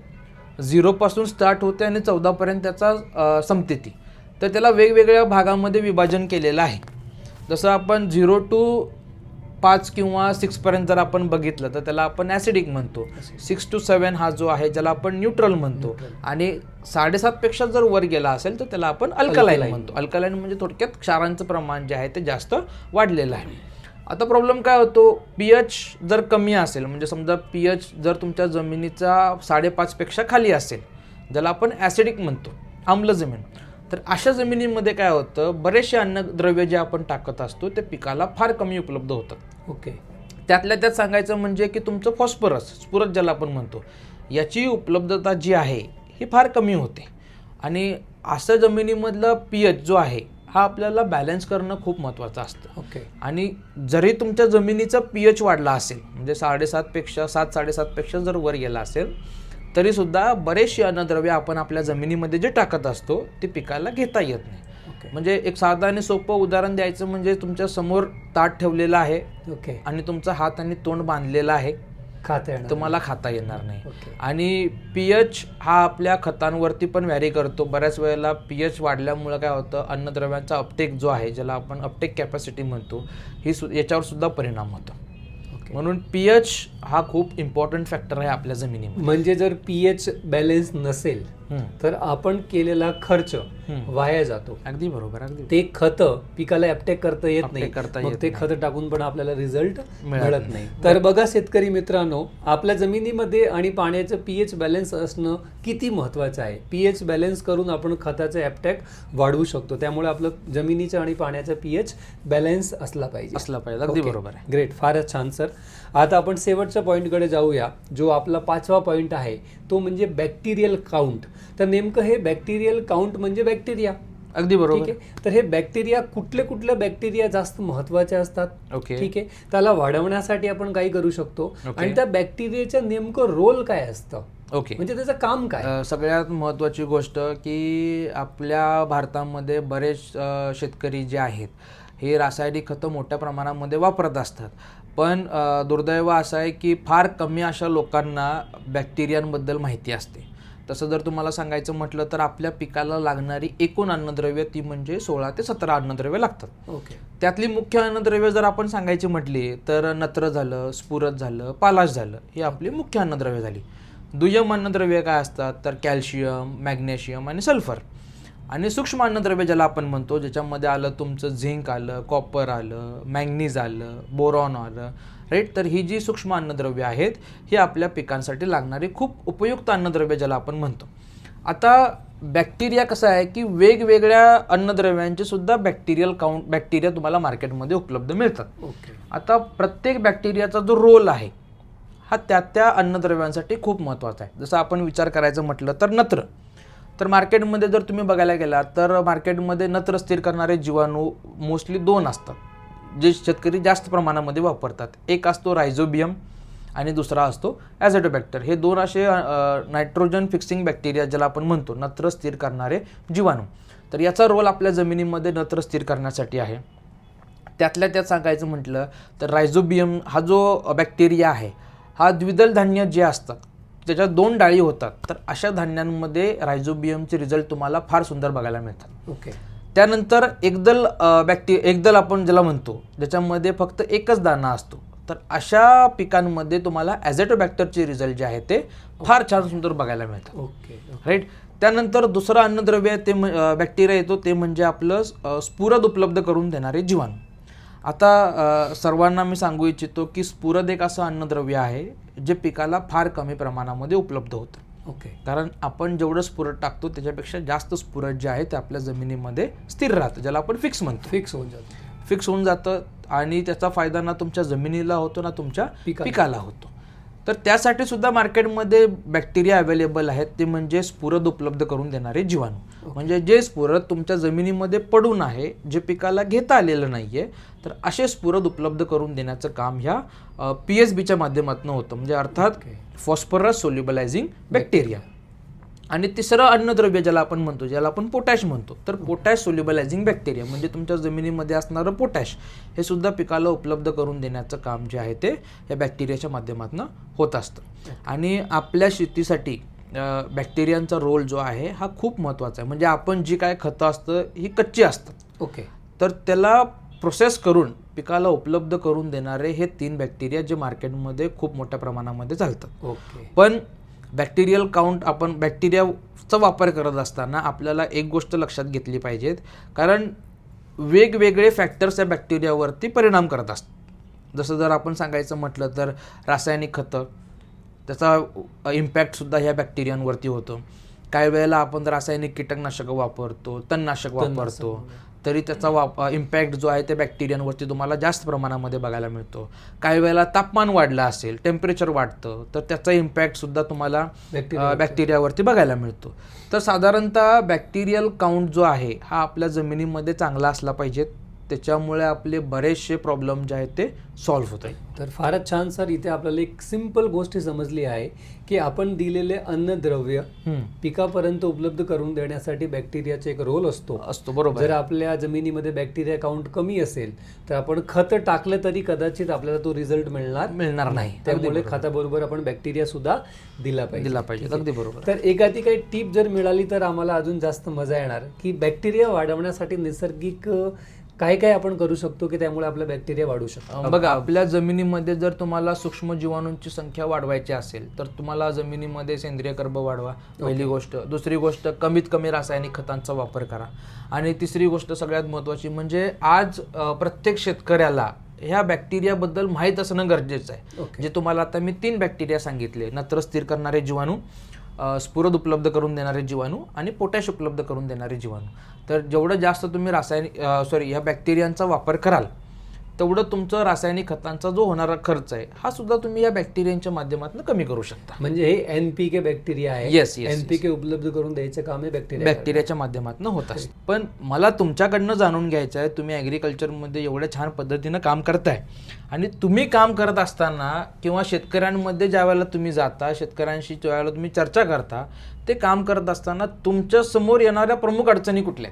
0 पासून स्टार्ट होते आणि 14 पर्यंत त्याचा संपते ती. तर त्याला वेगवेगळ्या भागामध्ये विभाजन केलेलं आहे. जसं आपण 0 to 5 किंवा 6 पर्यंत जर आपण बघितलं तर त्याला आपण ॲसिडिक म्हणतो. 6 to 7 हा जो आहे ज्याला आपण न्यूट्रल म्हणतो आणि 7.5 पेक्षा जर वर गेला असेल तर त्याला आपण अल्कलाईन म्हणतो. अल्कलाईन म्हणजे थोडक्यात क्षारांचं प्रमाण जे आहे ते जास्त वाढलेलं आहे. आता प्रॉब्लेम काय होतो, पीएच जर कमी असेल म्हणजे समजा पीएच जर तुमच्या जमिनीचा 5.5 पेक्षा खाली असेल ज्याला आपण ॲसिडिक म्हणतो, आम्ल जमीन, तर अशा जमिनीमध्ये काय होतं, बरेचसे अन्नद्रव्य जे आपण टाकत असतो ते पिकाला फार कमी उपलब्ध होतात. ओके. त्यातल्या त्यात सांगायचं म्हणजे की तुमचं फॉस्फरस, स्फुरद ज्याला आपण म्हणतो, याची उपलब्धता जी आहे ही फार कमी होते आणि अशा जमिनीमधलं पीएच जो आहे हा आपल्याला बॅलन्स करणं खूप महत्त्वाचं असतं. ओके. आणि जरी तुमच्या जमिनीचा पीएच वाढला असेल म्हणजे 7.5 पेक्षा 7-7.5 पेक्षा जर वर गेला असेल तरीसुद्धा बरेचशी अन्नद्रव्य आपण आपल्या जमिनीमध्ये जे टाकत असतो ते पिकाला घेता येत नाही. म्हणजे एक साधं आणि सोपं उदाहरण द्यायचं म्हणजे तुमच्या समोर ताट ठेवलेलं आहे ओके आणि तुमचा हात आणि तोंड बांधलेलं आहे, तुम्हाला खाता येणार नाही. आणि पीएच हा आपल्या खतांवरती पण व्हॅरी करतो. बऱ्याच वेळेला पीएच वाढल्यामुळे काय होतं, अन्नद्रव्यांचा अपटेक जो आहे ज्याला आपण अपटेक कॅपॅसिटी म्हणतो याच्यावर सुद्धा परिणाम होतो. म्हणून पीएच हा खूप इम्पॉर्टंट फॅक्टर आहे आपल्या जमिनीमध्ये. म्हणजे जर पीएच बॅलन्स नसेल तर आपण केलेला खर्च वाया जातो. अगदी बरोबर. अगदी ते खत पिकाला अपटेक करता येत नाही, मग ते खत टाकून पण आपल्याला रिझल्ट मिळत नाही. तर बघा शेतकरी मित्रांनो, आपल्या जमिनीमध्ये आणि पाण्याचं पीएच बॅलन्स असणं किती महत्वाचं आहे. पीएच बॅलन्स करून आपण खताचं अपटेक वाढवू शकतो. त्यामुळे आपलं जमिनीचं आणि पाण्याचं पीएच बॅलन्स असला पाहिजे. अगदी बरोबर आहे. ग्रेट, फारच छान सर. आता आपण शेवटच्या पॉईंटकडे जाऊया, जो आपला 5वा पॉईंट आहे तो म्हणजे बॅक्टेरियल काउंट. तर नेमकं हे बॅक्टेरियल काउंट म्हणजे बॅक्टेरिया. अगदी बरोबर. ठीक आहे. तर हे बॅक्टेरिया कुठले बॅक्टेरिया जास्त महत्वाचे असतात. ओके. ठीक आहे. त्याला वाढवण्यासाठी आपण काही करू शकतो आणि त्या बॅक्टेरियाचं नेमकं रोल काय असतं. ओके. म्हणजे त्याचं काम काय. सगळ्यात महत्त्वाची गोष्ट की आपल्या भारतामध्ये बरेच शेतकरी जे आहेत हे रासायनिक खतं मोठ्या प्रमाणामध्ये वापरत असतात, पण दुर्दैव असं आहे की फार कमी अशा लोकांना बॅक्टेरियांबद्दल माहिती असते. तसं जर तुम्हाला सांगायचं म्हटलं तर आपल्या पिकाला लागणारी एकूण अन्नद्रव्य ती म्हणजे 16 ते 17 अन्नद्रव्य लागतात. ओके. त्यातली मुख्य अन्नद्रव्य जर आपण सांगायची म्हटली तर नत्र झालं, स्फुरद झालं, पालाश झालं, ही आपली मुख्य अन्नद्रव्य झाली. दुय्यम अन्नद्रव्य काय असतात तर कॅल्शियम, मॅग्नेशियम आणि सल्फर. आणि सूक्ष्म अन्नद्रव्य ज्याला आपण म्हणतो, ज्याच्यामध्ये आलं तुमचं झिंक आलं, कॉपर आलं, मॅंगनीज आलं, बोरॉन आलं, राईट. तर ही जी सूक्ष्म अन्नद्रव्य आहेत ही आपल्या पिकांसाठी लागणारी खूप उपयुक्त अन्नद्रव्य ज्याला आपण म्हणतो. आता बॅक्टेरिया कसं आहे की वेगवेगळ्या अन्नद्रव्यांचे सुद्धा बॅक्टेरिया तुम्हाला मार्केटमध्ये उपलब्ध मिळतात. ओके. आता प्रत्येक बॅक्टेरियाचा जो रोल आहे हा त्या अन्नद्रव्यांसाठी खूप महत्त्वाचा आहे. जसं आपण विचार करायचं म्हटलं तर नत्र, तर मार्केटमध्ये जर तुम्ही बघायला गेला तर मार्केटमध्ये नत्र स्थिर करणारे जीवाणू मोस्टली 2 असतात जे शेतकरी जास्त प्रमाणामध्ये वापरतात. एक असतो रायझोबियम आणि दुसरा असतो ॲझोटोबॅक्टर. हे 2 असे नायट्रोजन फिक्सिंग बॅक्टेरिया ज्याला आपण म्हणतो नत्र स्थिर करणारे जीवाणू. तर याचा रोल आपल्या जमिनीमध्ये नत्र स्थिर करण्यासाठी आहे. त्यातल्या त्यात सांगायचं म्हटलं तर रायझोबियम हा जो बॅक्टेरिया आहे हा द्विदल धान्य जे असतात त्याच्यात 2 डाळी होतात, तर अशा धान्यांमध्ये रायझोबियमचे रिझल्ट तुम्हाला फार सुंदर बघायला मिळतात. ओके. त्यानंतर एकदल आपण ज्याला म्हणतो ज्याच्यामध्ये फक्त एकच दाणा असतो, तर अशा पिकांमध्ये तुम्हाला ॲझेटोबॅक्टरचे रिझल्ट जे आहे ते फार छान सुंदर बघायला मिळतात. ओके. राईट. त्यानंतर दुसरं अन्नद्रव्य आहे ते बॅक्टेरिया येतो, ते म्हणजे आपलं स्फुरद उपलब्ध करून देणारे जीवाणू. आता सर्वांना मी सांगू इच्छितो की स्फुरद एक असं अन्नद्रव्य आहे जे पिकाला फार कमी प्रमाणामध्ये उपलब्ध होतं. ओके. कारण आपण जेवढं स्फुरद टाकतो त्याच्यापेक्षा जास्त स्फुरद जे आहे ते आपल्या जमिनीमध्ये स्थिर राहतं, ज्याला आपण फिक्स म्हणतो. फिक्स होऊन जातं आणि त्याचा फायदा ना तुमच्या जमिनीला होतो ना तुमच्या पिकाला होतो. तर त्यासाठी सुद्धा मार्केटमध्ये बॅक्टेरिया अवेलेबल आहेत, ते म्हणजे स्फुरद उपलब्ध करून देणारे जीवाणू. म्हणजे जे स्फुरद तुमच्या जमिनीमध्ये पडून आहे, जे पिकाला घेता आलेलं नाहीये, तर असे स्फुरद उपलब्ध करून देण्याचं काम ह्या PSBच्या माध्यमातून होतं, म्हणजे अर्थात फॉस्फरस सोल्युबलायझिंग बॅक्टेरिया. आणि तिसरं अन्नद्रव्य ज्याला आपण म्हणतो, ज्याला आपण पोटॅश म्हणतो, तर पोटॅश सोल्युबलायझिंग बॅक्टेरिया म्हणजे तुमच्या जमिनीमध्ये असणारं पोटॅश हे सुद्धा पिकाला उपलब्ध करून देण्याचं काम जे आहे ते या बॅक्टेरियाच्या माध्यमातून होत असतं. आणि आपल्या शेतीसाठी बॅक्टेरियांचा रोल जो आहे हा खूप महत्त्वाचा आहे. म्हणजे आपण जी काय खतं असतं ही कच्ची असतात. ओके. तर त्याला प्रोसेस करून पिकाला उपलब्ध करून देणारे हे 3 बॅक्टेरिया जे मार्केटमध्ये खूप मोठ्या प्रमाणामध्ये चालतात. ओके. पण बॅक्टेरियल काउंट, आपण बॅक्टेरियाचा वापर करत असताना आपल्याला एक गोष्ट लक्षात घेतली पाहिजेत, कारण वेगवेगळे फॅक्टर्स या बॅक्टेरियावरती परिणाम करत असतात. जसं जर आपण सांगायचं म्हटलं तर रासायनिक खतं, त्याचा इम्पॅक्टसुद्धा ह्या बॅक्टेरियांवरती होतो. काही वेळेला आपण रासायनिक कीटकनाशकं वापरतो, तणनाशक वापरतो, तरी त्याचा इम्पॅक्ट जो आहे त्या बॅक्टेरियांवरती तुम्हाला जास्त प्रमाणामध्ये बघायला मिळतो. काही वेळेला तापमान वाढलं असेल, टेम्परेचर वाढतं, तर त्याचा इम्पॅक्टसुद्धा तुम्हाला बॅक्टेरियावरती बघायला मिळतो. तर साधारणतः बॅक्टेरियल काउंट जो आहे हा आपल्या जमिनीमध्ये चांगला असला पाहिजे, त्याच्यामुळे आपले बरेचसे प्रॉब्लेम जे आहेत ते सॉल्व्ह होत आहेत. तर फारच छान सर, इथे आपल्याला एक सिंपल गोष्ट समजली आहे की आपण दिलेले अन्नद्रव्य पिकापर्यंत उपलब्ध करून देण्यासाठी बॅक्टेरियाचा एक रोल असतो. बरोबर. जर आपल्या जमिनीमध्ये बॅक्टेरिया काउंट कमी असेल तर आपण खत टाकलं तरी कदाचित आपल्याला तो रिझल्ट मिळणार नाही. त्यामुळे खताबरोबर आपण बॅक्टेरिया सुद्धा दिला पाहिजे. अगदी बरोबर. तर एखादी काही टीप जर मिळाली तर आम्हाला अजून जास्त मजा येणार की बॅक्टेरिया वाढवण्यासाठी नैसर्गिक काय काय आपण करू शकतो की त्यामुळे आपला बॅक्टेरिया वाढू शकतो. बघा, आपल्या जमिनीमध्ये जर तुम्हाला सूक्ष्म जीवाणूंची संख्या वाढवायची असेल तर तुम्हाला जमिनीमध्ये सेंद्रिय कर्ब वाढवा, पहिली गोष्ट. दुसरी गोष्ट, कमीत कमी रासायनिक खतांचा वापर करा. आणि तिसरी गोष्ट सगळ्यात महत्त्वाची म्हणजे आज प्रत्येक शेतकऱ्याला ह्या बॅक्टेरियाबद्दल माहीत असणं गरजेचं आहे. जे तुम्हाला आता मी 3 बॅक्टेरिया सांगितले, नत्र स्थिर करणारे जीवाणू, स्फुरद उपलब्ध करून देणारे जीवाणू आणि पोटॅश उपलब्ध करून देणारे जीवाणू. तर जेवढं जास्त तुम्ही ह्या बॅक्टेरियांचा वापर कराल तेवढं तुमचं रासायनिक खतांचा जो होणारा खर्च आहे हा सुद्धा तुम्ही या बॅक्टेरियांच्या माध्यमातून कमी करू शकता. म्हणजे हे NPK बॅक्टेरिया आहे. येस. NPK उपलब्ध करून द्यायचं काम हे बॅक्टेरियाच्या माध्यमातून होत असतं. पण मला तुमच्याकडनं जाणून घ्यायचं आहे, तुम्ही ॲग्रिकल्चरमध्ये एवढ्या छान पद्धतीनं काम करताय आणि तुम्ही काम करत असताना किंवा शेतकऱ्यांमध्ये ज्या वेळेला तुम्ही जाता, शेतकऱ्यांशी ज्या वेळेला तुम्ही चर्चा करता, ते काम करत असताना तुमच्या समोर येणाऱ्या प्रमुख अडचणी कुठल्या?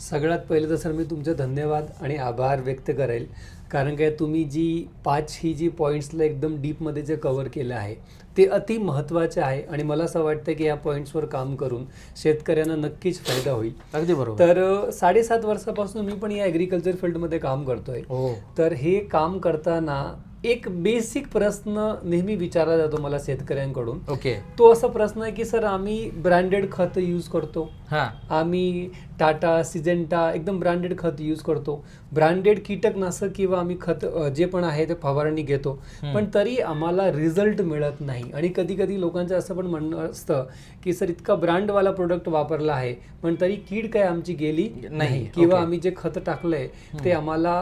सगळ्यात पहिले तर सर मी तुमचे धन्यवाद आणि आभार व्यक्त करेल, कारण काय तुम्ही जी 5 ही पॉईंट्सला एकदम डीपमध्ये जे कव्हर केलं आहे ते अति महत्त्वाचे आहे आणि मला असं वाटतं की या पॉईंट्सवर काम करून शेतकऱ्यांना नक्कीच फायदा होईल. अगदी बरोबर. तर 7.5 वर्षापासून मी पण या ॲग्रिकल्चर फील्डमध्ये काम करतोय. तर हे काम करताना एक बेसिक प्रश्न नेहमी विचारला जातो मला शेतकऱ्यांकडून. तो असा प्रश्न आहे की सर आम्ही ब्रँडेड खत यूज करतो, आम्ही टाटा, सिजेंटा एकदम ब्रँडेड खत यूज करतो, ब्रँडेड कीटकनाशक किंवा आम्ही खत जे पण आहे ते फवारणी घेतो, पण तरी आम्हाला रिझल्ट मिळत नाही. आणि कधी कधी लोकांचं असं पण म्हणणं असतं की सर इतका ब्रँडवाला प्रोडक्ट वापरला आहे पण तरी कीड काय आमची गेली नाही, किंवा आम्ही जे खत टाकलंय ते आम्हाला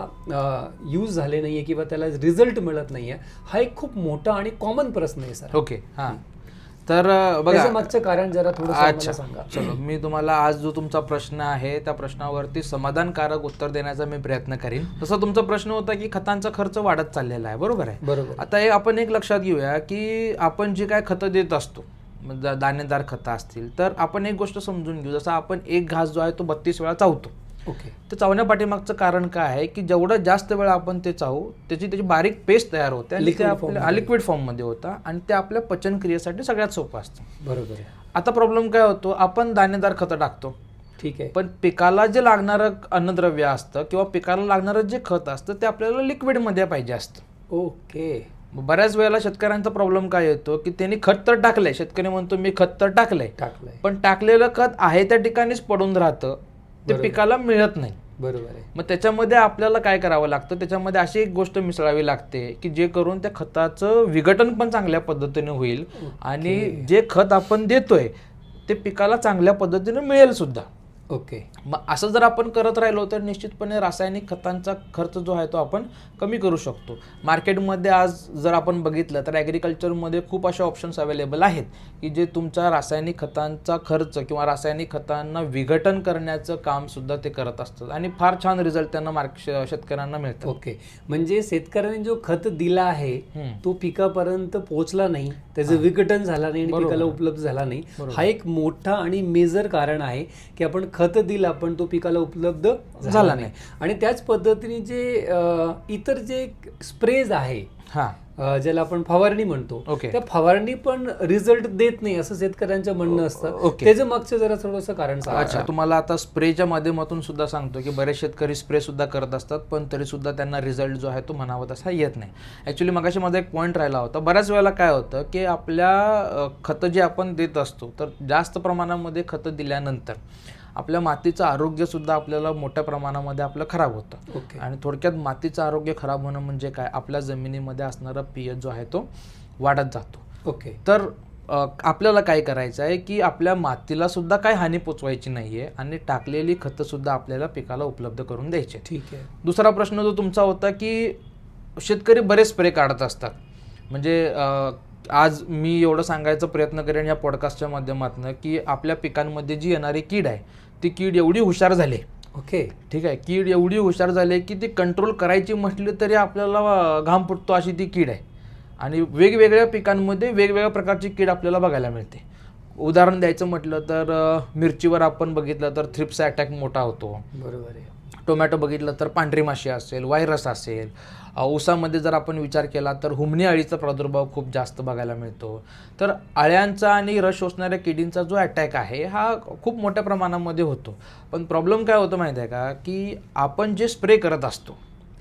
यूज झाले नाहीये किंवा त्याला रिझल्ट मिळत नाहीये. हा एक खूप मोठा आणि कॉमन प्रश्न आहे सर. तर बघा, मागचं कारण जरा थोडं सांगा. चलो, मी तुम्हाला आज जो तुमचा प्रश्न आहे त्या प्रश्नावरती समाधानकारक उत्तर देण्याचा मी प्रयत्न करीन. तसा तुमचा प्रश्न होता की खतांचा खर्च वाढत चाललेला आहे, बरोबर आहे? बरोबर. आता हे आपण एक लक्षात घेऊया की आपण जे काय खतं देत असतो, दाणेदार खतं असतील, तर आपण एक गोष्ट समजून घेऊ. जसं आपण एक घास जो आहे तो 32 वेळा चावतो. तर चावण्यापाठीमागचं कारण काय आहे की जेवढं जास्त वेळा आपण ते चावू त्याची बारीक पेस्ट तयार होते आणि ते आपल्या लिक्विड फॉर्ममध्ये होता आणि ते आपल्या पचन क्रियेसाठी सगळ्यात सोपं असतं. बरोबर आहे. आता प्रॉब्लेम काय होतो, आपण दाणेदार खतं टाकतो, ठीक आहे, पण पिकाला जे लागणारं अन्नद्रव्य असतं किंवा पिकाला लागणारं जे खत असतं ते आपल्याला लिक्विडमध्ये पाहिजे असतं. ओके. बऱ्याच वेळेला शेतकऱ्यांचा प्रॉब्लेम काय येतो की त्यांनी खत तर टाकलंय, शेतकरी म्हणतो मी खत तर टाकलंय, पण टाकलेलं खत आहे त्या ठिकाणीच पडून राहतं, ते पिकाला मिळत नाही. बरोबर आहे. मग त्याच्यामध्ये आपल्याला काय करावं लागतं, त्याच्यामध्ये अशी एक गोष्ट मिसळावी लागते की जे करून त्या खताचं विघटन पण चांगल्या पद्धतीने होईल आणि जे खत आपण देतोय ते पिकाला चांगल्या पद्धतीने मिळेल सुद्धा. ओके. मग असं जर आपण करत राहिलो तर निश्चितपणे रासायनिक खतांचा खर्च जो आहे तो आपण कमी करू शकतो. मार्केटमध्ये आज जर आपण बघितलं तर ॲग्रिकल्चरमध्ये खूप अशा ऑप्शन्स अवेलेबल आहेत की जे तुमचा रासायनिक खतांचा खर्च किंवा रासायनिक खतांना विघटन करण्याचं काम सुद्धा ते करत असतात आणि फार छान रिझल्ट त्यांना शेतकऱ्यांना मिळतात. ओके. म्हणजे शेतकऱ्यांनी जो खत दिला आहे तो पिकापर्यंत पोहोचला नाही, त्याचं विघटन झालं नाही आणि पिकाला उपलब्ध झाला नाही. हा एक मोठा आणि मेजर कारण आहे की आपण खत दिला पण तो पिकाला उपलब्ध झाला नाही. आणि त्याच पद्धतीने जे इतर जे स्प्रेज आहे ज्याला आपण फवारणी म्हणतो, त्या फवारणी पण रिझल्ट देत नाही असं शेतकऱ्यांचं म्हणणं असतं. त्याचं मागचं जरा थोडंसं कारण सांगा. अच्छा, तुम्हाला आता स्प्रेच्या माध्यमातून सुद्धा सांगतो की बरेच शेतकरी स्प्रे सुद्धा करत असतात पण तरी सुद्धा त्यांना रिझल्ट जो आहे तो म्हणावा तसा येत नाही. ऍक्च्युली मगाशी माझा एक पॉईंट राहिला होता. बऱ्याच वेळेला काय होतं की आपल्या खतं जे आपण देत असतो तर जास्त प्रमाणामध्ये खतं दिल्यानंतर आपल्या मातीचं आरोग्य सुद्धा आपल्याला मोठ्या प्रमाणामध्ये आपलं खराब होतं. आणि थोडक्यात मातीचं आरोग्य खराब होणं म्हणजे काय, आपल्या जमिनीमध्ये असणारा पीएच जो आहे तो वाढत जातो. ओके. तर आपल्याला काय करायचं आहे की आपल्या मातीला सुद्धा काही हानी पोचवायची नाहीये आणि टाकलेली खतं सुद्धा आपल्याला पिकाला उपलब्ध करून द्यायची. ठीक आहे. दुसरा प्रश्न जो तुमचा होता की शेतकरी बरेच स्प्रे काढत असतात, म्हणजे आज मी एवढं सांगायचा प्रयत्न करेन या पॉडकास्टच्या माध्यमातून की आपल्या पिकांमध्ये जी येणारी कीड आहे ती कीड एवढी हुशार झाली. ओके. ठीक आहे. कीड एवढी हुशार झाली की ती कंट्रोल करायची म्हटली तरी आपल्याला घाम फुटतो अशी ती कीड आहे आणि वेगवेगळ्या पिकांमध्ये वेगवेगळ्या प्रकारची कीड आपल्याला बघायला मिळते. उदाहरण द्यायचं म्हटलं तर मिरचीवर आपण बघितलं तर थ्रिप्स अटॅक मोठा होतो. बरोबर आहे. टोमॅटो बघितलं तर पांढरी माशी असेल, व्हायरस असेल. ऊसामध्ये जर आपण विचार केला तर हुमणी अळीचा प्रादुर्भाव खूप जास्त बघायला मिळतो. तर अळ्यांचा आणि रस शोषणाऱ्या किडींचा जो अटॅक आहे हा खूप मोठ्या प्रमाणामध्ये होतो. पण प्रॉब्लेम काय होतो माहिती आहे का की आपण जे स्प्रे करत असतो,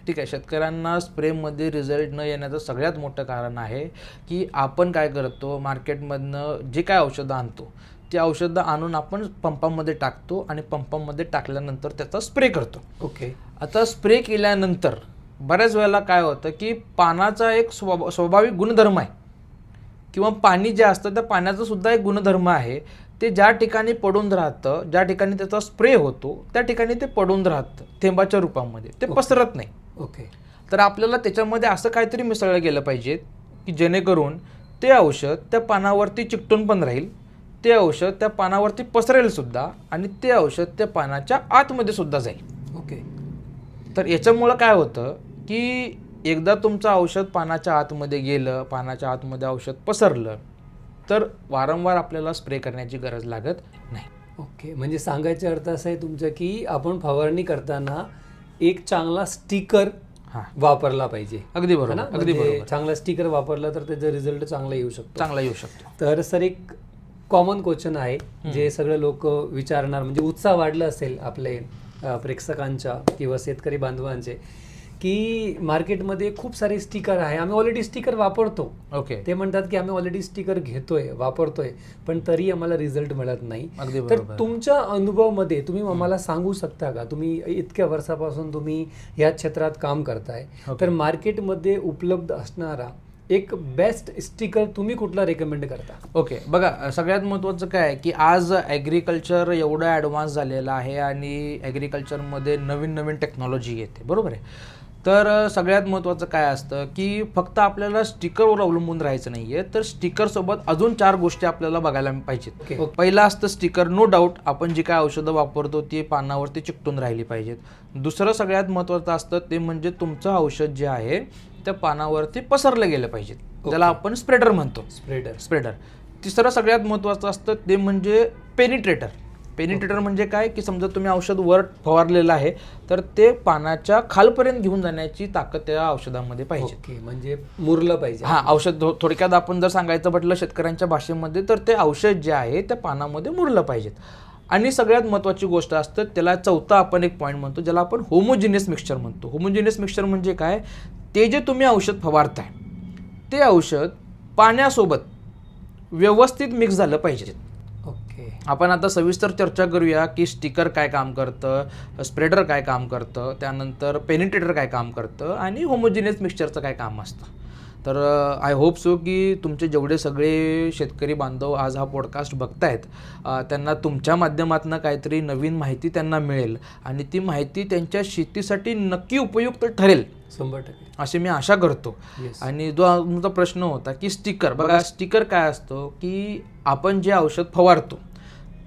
ठीक आहे, शेतकऱ्यांना स्प्रेमध्ये रिझल्ट न येण्याचं सगळ्यात मोठं कारण आहे की आपण काय करतो, मार्केटमधनं जे काय औषधं आणतो ते औषधं आणून आपण पंपामध्ये टाकतो आणि पंपामध्ये टाकल्यानंतर त्याचा स्प्रे करतो. ओके. आता स्प्रे केल्यानंतर बऱ्याच वेळेला काय होतं की पानाचा एक स्वाभाविक गुणधर्म आहे किंवा पाणी जे असतं त्या पाण्याचा सुद्धा एक गुणधर्म आहे, ते ज्या ठिकाणी पडून राहतं, ज्या ठिकाणी त्याचा स्प्रे होतो त्या ठिकाणी ते पडून राहतं थेंबाच्या रूपामध्ये, ते पसरत नाही. ओके. तर आपल्याला त्याच्यामध्ये असं काहीतरी मिसळलं गेलं पाहिजे की जेणेकरून ते औषध त्या पानावरती चिकटून पण राहील, ते औषध त्या पानावरती पसरेल सुद्धा आणि ते औषध त्या पानाच्या आतमध्ये सुद्धा जाईल. ओके. तर याच्यामुळं काय होतं की एकदा तुमचं औषध पानाच्या आतमध्ये गेलं, पानाच्या आतमध्ये औषध पसरलं तर वारंवार आपल्याला स्प्रे करण्याची गरज लागत नाही. ओके. म्हणजे सांगायचा अर्थ असा आहे तुमचा की आपण फवारणी करताना एक चांगला स्टिकर वापरला पाहिजे. अगदी बरोबर. अगदी बरोबर. चांगला स्टिकर वापरला तर त्याचा रिझल्ट चांगला येऊ शकतो. तर सर एक कॉमन क्वेश्चन आहे जे सगळे लोक विचारणार, म्हणजे उत्साह वाढला असेल आपले प्रेक्षकांच्या किंवा शेतकरी बांधवांचे की मार्केटमध्ये खूप सारे स्टिकर आहे, आम्ही ऑलरेडी स्टिकर वापरतो. ओके. ते म्हणतात की आम्ही ऑलरेडी स्टिकर घेतोय, वापरतोय, पण तरी आम्हाला रिझल्ट मिळत नाही. तर तुमच्या अनुभवामध्ये तुम्ही आम्हाला सांगू शकता का, तुम्ही इतक्या वर्षापासून तुम्ही या क्षेत्रात काम करताय, तर मार्केटमध्ये उपलब्ध असणारा एक बेस्ट स्टिकर तुम्ही कुठला रेकमेंड करता? ओके. बघा, सगळ्यात महत्त्वाचं काय आहे की आज ॲग्रिकल्चर एवढं ॲडव्हान्स झालेलं आहे आणि ॲग्रिकल्चरमध्ये नवीन नवीन टेक्नॉलॉजी येते, बरोबर आहे. तर सगळ्यात महत्त्वाचं काय असतं की फक्त आपल्याला स्टिकरवर अवलंबून राहायचं नाही आहे, तर स्टिकरसोबत अजून 4 गोष्टी आपल्याला बघायला पाहिजेत. पहिला असतं स्टिकर, नो डाऊट आपण जी काय औषधं वापरतो ती पानावरती चिकटून राहिली पाहिजेत. दुसरं सगळ्यात महत्त्वाचं असतं ते म्हणजे तुमचं औषध जे आहे त्या पानावरती पसरलं गेलं पाहिजे, ज्याला आपण स्प्रेडर म्हणतो. स्प्रेडर. तिसरं सगळ्यात महत्त्वाचं असतं ते म्हणजे पेनिट्रेटर. पेनिट्रेटर म्हणजे काय की समजा तुम्ही औषध वर फवारलेलं आहे तर ते पानाच्या खालपर्यंत घेऊन जाण्याची ताकद त्या औषधामध्ये पाहिजे. म्हणजे मुरलं पाहिजे. औषध थोडक्यात आपण जर सांगायचं म्हटलं शेतकऱ्यांच्या भाषेमध्ये तर ते औषध जे आहे त्या पानामध्ये मुरलं पाहिजेत. आणि सगळ्यात महत्त्वाची गोष्ट असतं त्याला चौथा आपण एक पॉईंट म्हणतो ज्याला आपण होमोजिनियस मिक्सचर म्हणतो. होमोजिनियस मिक्सचर म्हणजे काय, ते जे तुम्ही औषध फवारताय ते औषध पाण्यासोबत व्यवस्थित मिक्स झालं पाहिजे. ओके. आपण आता सविस्तर चर्चा करूया की स्टिकर काय काम करतं, स्प्रेडर काय काम करतं, त्यानंतर पेनिट्रेटर काय काम करतं आणि होमोजिनियस मिक्सचरचं काय काम असतं. तर आय होप सो की तुमचे जेवढे सगळे शेतकरी बांधव आज हा पॉडकास्ट बघतायत त्यांना तुमच्या माध्यमातून काहीतरी नवीन माहिती त्यांना मिळेल आणि ती माहिती त्यांच्या शेतीसाठी नक्की उपयुक्त ठरेल 100%. अशी मी आशा करतो. Yes. आणि जो तुमचा प्रश्न होता की स्टिकर, बघा स्टिकर काय असतो की आपण जे औषध फवारतो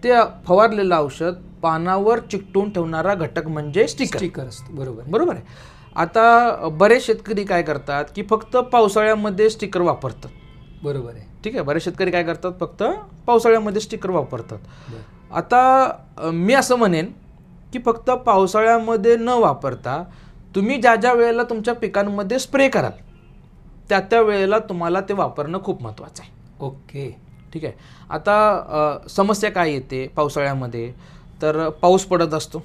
ते फवारलेलं औषध पानावर चिकटून ठेवणारा घटक म्हणजे स्टिकर असतो. बरोबर. बरोबर आहे. आता बरेच शेतकरी काय करतात की फक्त पावसाळ्यामध्ये स्टिकर वापरतात. बरोबर आहे. ठीक आहे, बरेच शेतकरी काय करतात फक्त पावसाळ्यामध्ये स्टिकर वापरतात. बरं. आता मी असं म्हणेन की फक्त पावसाळ्यामध्ये न वापरता तुम्ही ज्या ज्या वेळेला तुमच्या पिकांमध्ये स्प्रे कराल त्या वेळेला तुम्हाला ते वापरणं खूप महत्त्वाचं आहे. ओके. ठीक आहे. आता समस्या काय येते पावसाळ्यामध्ये, तर पाऊस पडत असतो.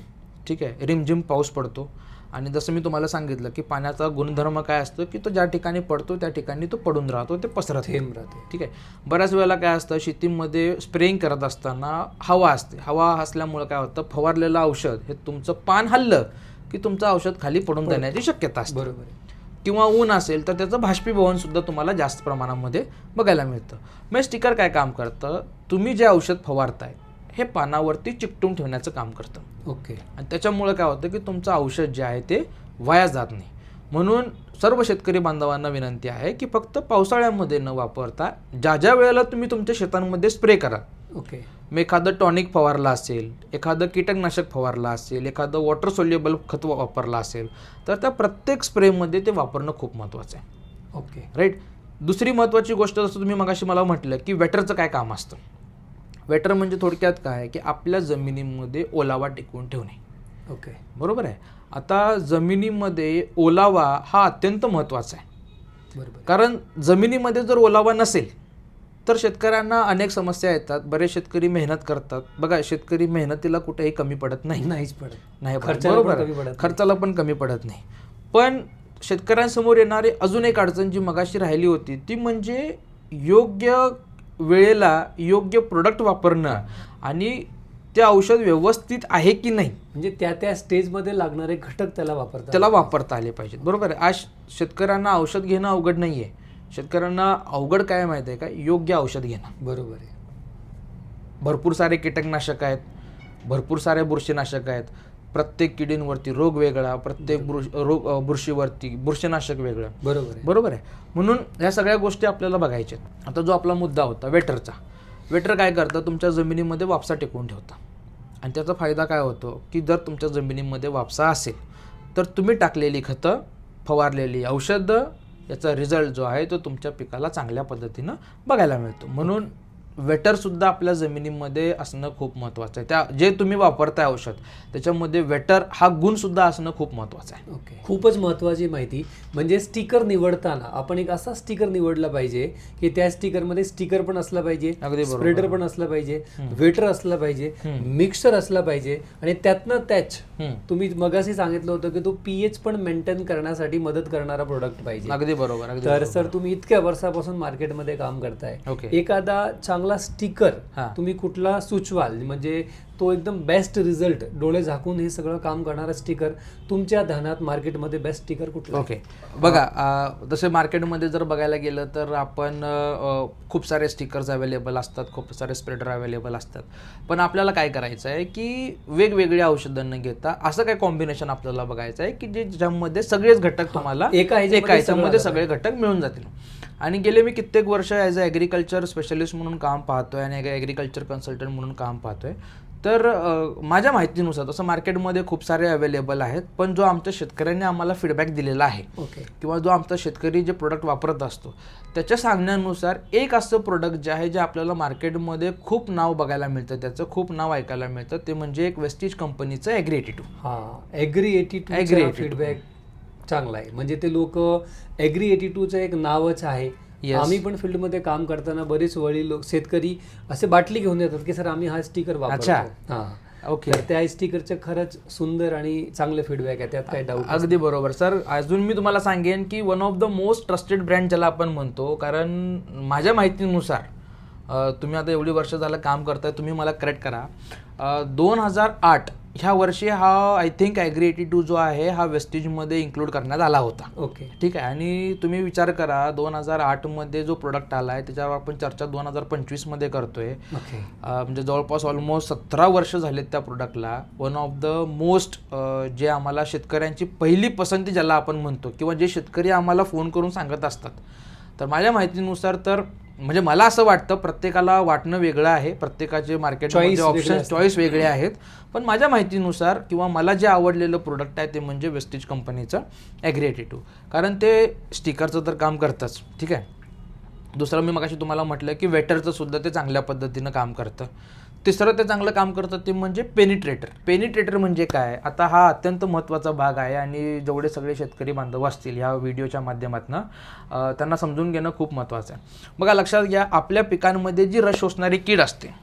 ठीक आहे, रिमझिम पाऊस पडतो आणि जसं मी तुम्हाला सांगितलं की पाण्याचा गुणधर्म काय असतो की तो ज्या ठिकाणी पडतो त्या ठिकाणी तो पडून राहतो, ते पसरत थेंब राहते. ठीक आहे. बऱ्याच वेळेला काय असतं शेतीमध्ये स्प्रेइंग करत असताना हवा असते. हवा असल्यामुळे काय होतं फवारलेलं औषध हे तुमचं पान हल्लं की तुमचं औषध खाली पडून जाण्याची शक्यता असते. बरोबर आहे. किंवा ऊन असेल तर त्याचं बाष्पीभवन सुद्धा तुम्हाला जास्त प्रमाणामध्ये बघायला मिळतं. मग स्टिकर काय काम करतं, तुम्ही जे औषध फवारताय हे पानावरती चिकटून ठेवण्याचं काम करतं. ओके. आणि त्याच्यामुळे काय होतं की तुमचं औषध जे आहे ते वाया जात नाही. म्हणून सर्व शेतकरी बांधवांना विनंती आहे की फक्त पावसाळ्यामध्ये न वापरता ज्या ज्या वेळेला तुम्ही तुमच्या शेतांमध्ये स्प्रे करा. ओके. मग एखादं टॉनिक फवारला असेल, एखादं कीटकनाशक फवारला असेल, एखादं वॉटर सोल्युबल खत वापरला असेल तर त्या प्रत्येक स्प्रेमध्ये ते वापरणं खूप महत्त्वाचं आहे. ओके. राईट. दुसरी महत्त्वाची गोष्ट जसं तुम्ही मगाशी मला म्हटलं की वेटरचं काय काम असतं. वेटर म्हणजे थोडक्यात काय की आपल्या जमिनीमध्ये ओलावा टिकवून ठेवणे. ओके. बरोबर आहे. आता जमिनीमध्ये ओलावा हा अत्यंत महत्त्वाचा आहे. बरोबर. कारण जमिनीमध्ये जर ओलावा नसेल तर शेतकऱ्यांना अनेक समस्या येतात. बरेच शेतकरी मेहनत करतात. बघा शेतकरी मेहनतीला कुठेही कमी पडत नाही. नाहीच पडत. नाही पडत. खर्चाला बरोबर पण आहे. कमी पडत नाही. खर्चाला पण कमी पडत नाही. पण शेतकऱ्यांसमोर येणारी अजून एक अडचण जी मगाशी राहिली होती ती म्हणजे योग्य वेळेला योग्य प्रोडक्ट वापरणं आणि ते औषध व्यवस्थित आहे की नाही म्हणजे त्या स्टेजमध्ये लागणारे घटक त्याला वापरता आले पाहिजेत. बरोबर आहे. आज शेतकऱ्यांना औषध घेणं अवघड नाही आहे. शेतकऱ्यांना अवघड काय माहिती आहे का, योग्य औषध घेणं. बरोबर आहे. भरपूर सारे कीटकनाशक आहेत, भरपूर सारे बुरशीनाशक आहेत. प्रत्येक किडींवरती रोग वेगळा, प्रत्येक बुरशीवरती बुरशीनाशक वेगळं. बरोबर आहे. बरोबर आहे. म्हणून ह्या सगळ्या गोष्टी आपल्याला बघायच्या. आता जो आपला मुद्दा होता वेटरचा, वेटर काय करतं तुमच्या जमिनीमध्ये वापसा टिकवून ठेवतं. आणि त्याचा फायदा काय होतो की जर तुमच्या जमिनीमध्ये वापसा असेल तर तुम्ही टाकलेली खतं, फवारलेली औषधं याचा रिझल्ट जो आहे तो तुमच्या पिकाला चांगल्या पद्धतीनं बघायला मिळतो. म्हणून वेटरसुद्धा आपल्या जमिनीमध्ये असणं खूप महत्त्वाचं आहे. जे तुम्ही वापरताय औषध त्याच्यामध्ये वेटर हा गुणसुद्धा असणं खूप महत्त्वाचं आहे. ओके. खूपच महत्त्वाची माहिती. म्हणजे स्टिकर निवडताना आपण एक असा स्टिकर निवडला पाहिजे की त्या स्टिकरमध्ये स्टिकर पण असला पाहिजे, स्प्रेडर पण असला पाहिजे, वेटर असला पाहिजे, मिक्सर असला पाहिजे आणि त्यातनं त्याच तुम्ही मगाशी सांगितलं होतं की तो पीएच पण मेंटेन करण्यासाठी मदत करणारा प्रोडक्ट पाहिजे. अगदी बरोबर. तर सर तुम्ही इतक्या वर्षापासून मार्केटमध्ये काम करताय, एखादा चांगला स्टिकर तुम्ही कुठला सुचवाल म्हणजे तो एकदम बेस्ट रिझल्ट, डोळे झाकून हे सगळं काम करणारा स्टिकर तुमच्या ध्यानात मार्केटमध्ये बेस्ट स्टिकर कुठला? ओके. बघा जसे मार्केटमध्ये जर बघायला गेलं तर आपण खूप सारे स्टिकर्स अवेलेबल असतात, खूप सारे स्प्रेडर अवेलेबल असतात. पण आपल्याला काय करायचं आहे की वेगवेगळी औषधं न घेता असं काय कॉम्बिनेशन आपल्याला बघायचं आहे की ज्यामध्ये सगळेच घटक तुम्हाला एका ह्याच्यामध्ये सगळे घटक मिळून जातील. आणि गेले मी कित्येक वर्ष ॲज अ ॲग्रिकल्चर स्पेशलिस्ट म्हणून काम पाहतोय आणि ॲग्रिकल्चर कन्सल्टंट म्हणून काम पाहतोय. तर माझ्या माहितीनुसार तसं मार्केटमध्ये खूप सारे अवेलेबल आहेत. पण जो आमच्या शेतकऱ्यांनी आम्हाला फीडबॅक दिलेला आहे किंवा जो आमचा शेतकरी जे प्रोडक्ट वापरत असतो त्याच्या सांगण्यानुसार एक असं प्रोडक्ट जे आहे जे आपल्याला मार्केटमध्ये खूप नाव बघायला मिळतं, त्याचं खूप नाव ऐकायला मिळतं, ते म्हणजे एक वेस्टीज कंपनीचं ॲग्री82. ॲग्री82 फीडबॅक चांगला आहे. म्हणजे ते लोक ॲग्री82चं एक नावच आहे. आम्ही पण फील्डमध्ये काम करताना बरेच वेळी लोक शेतकरी असे बाटली घेऊन येतात की सर आम्ही हा स्टिकर वापरतो. ओके. तर त्या स्टिकरचे खरंच सुंदर आणि चांगले फीडबॅक आहे, त्यात काही डाऊट. अगदी बरोबर सर. अजून मी तुम्हाला सांगेन की one of the most trusted brand ज्याला आपण म्हणतो, कारण माझ्या माहितीनुसार तुम्ही आता एवढी वर्ष झालं काम करताय, तुम्ही मला करेक्ट करा, 2008 ह्या वर्षी हा आय थिंक ॲग्री82 जो आहे हा वेस्टेजमध्ये इन्क्लूड करण्यात आला होता. ओके. ठीक आहे. आणि तुम्ही विचार करा 2008मध्ये जो प्रोडक्ट आला आहे त्याच्यावर आपण चर्चा 2025मध्ये करतोय. ओके. म्हणजे जवळपास ऑलमोस्ट 17 वर्ष झालेत त्या प्रोडक्टला. वन ऑफ द मोस्ट जे आम्हाला शेतकऱ्यांची पहिली पसंती ज्याला आपण म्हणतो, किंवा जे शेतकरी आम्हाला फोन करून सांगत असतात, तर माझ्या माहितीनुसार तर म्हणजे मला असं वाटतं प्रत्येकाला वाटणं वेगळं आहे, प्रत्येकाचे मार्केटमध्ये ऑप्शन चॉईस वेगळे आहेत, पण माझ्या माहितीनुसार किंवा मला जे आवडलेलं प्रोडक्ट आहे ते म्हणजे वेस्टेज कंपनीचं ॲग्री82. कारण ते स्टिकरचं तर काम करतंच, ठीक आहे. दुसरं मी मगाशी तुम्हाला म्हटलं की वेटरचं सुद्धा ते चांगल्या पद्धतीनं काम करतं. तिसरं ते चांगलं काम करतं ते म्हणजे पेनिट्रेटर. पेनिट्रेटर म्हणजे काय, आता हा अत्यंत महत्त्वाचा भाग आहे आणि जेवढे सगळे शेतकरी बांधव असतील ह्या व्हिडिओच्या माध्यमातून त्यांना समजून घेणं खूप महत्त्वाचं आहे. बघा, लक्षात घ्या, आपल्या पिकांमध्ये जी रस शोषणारी कीड असते,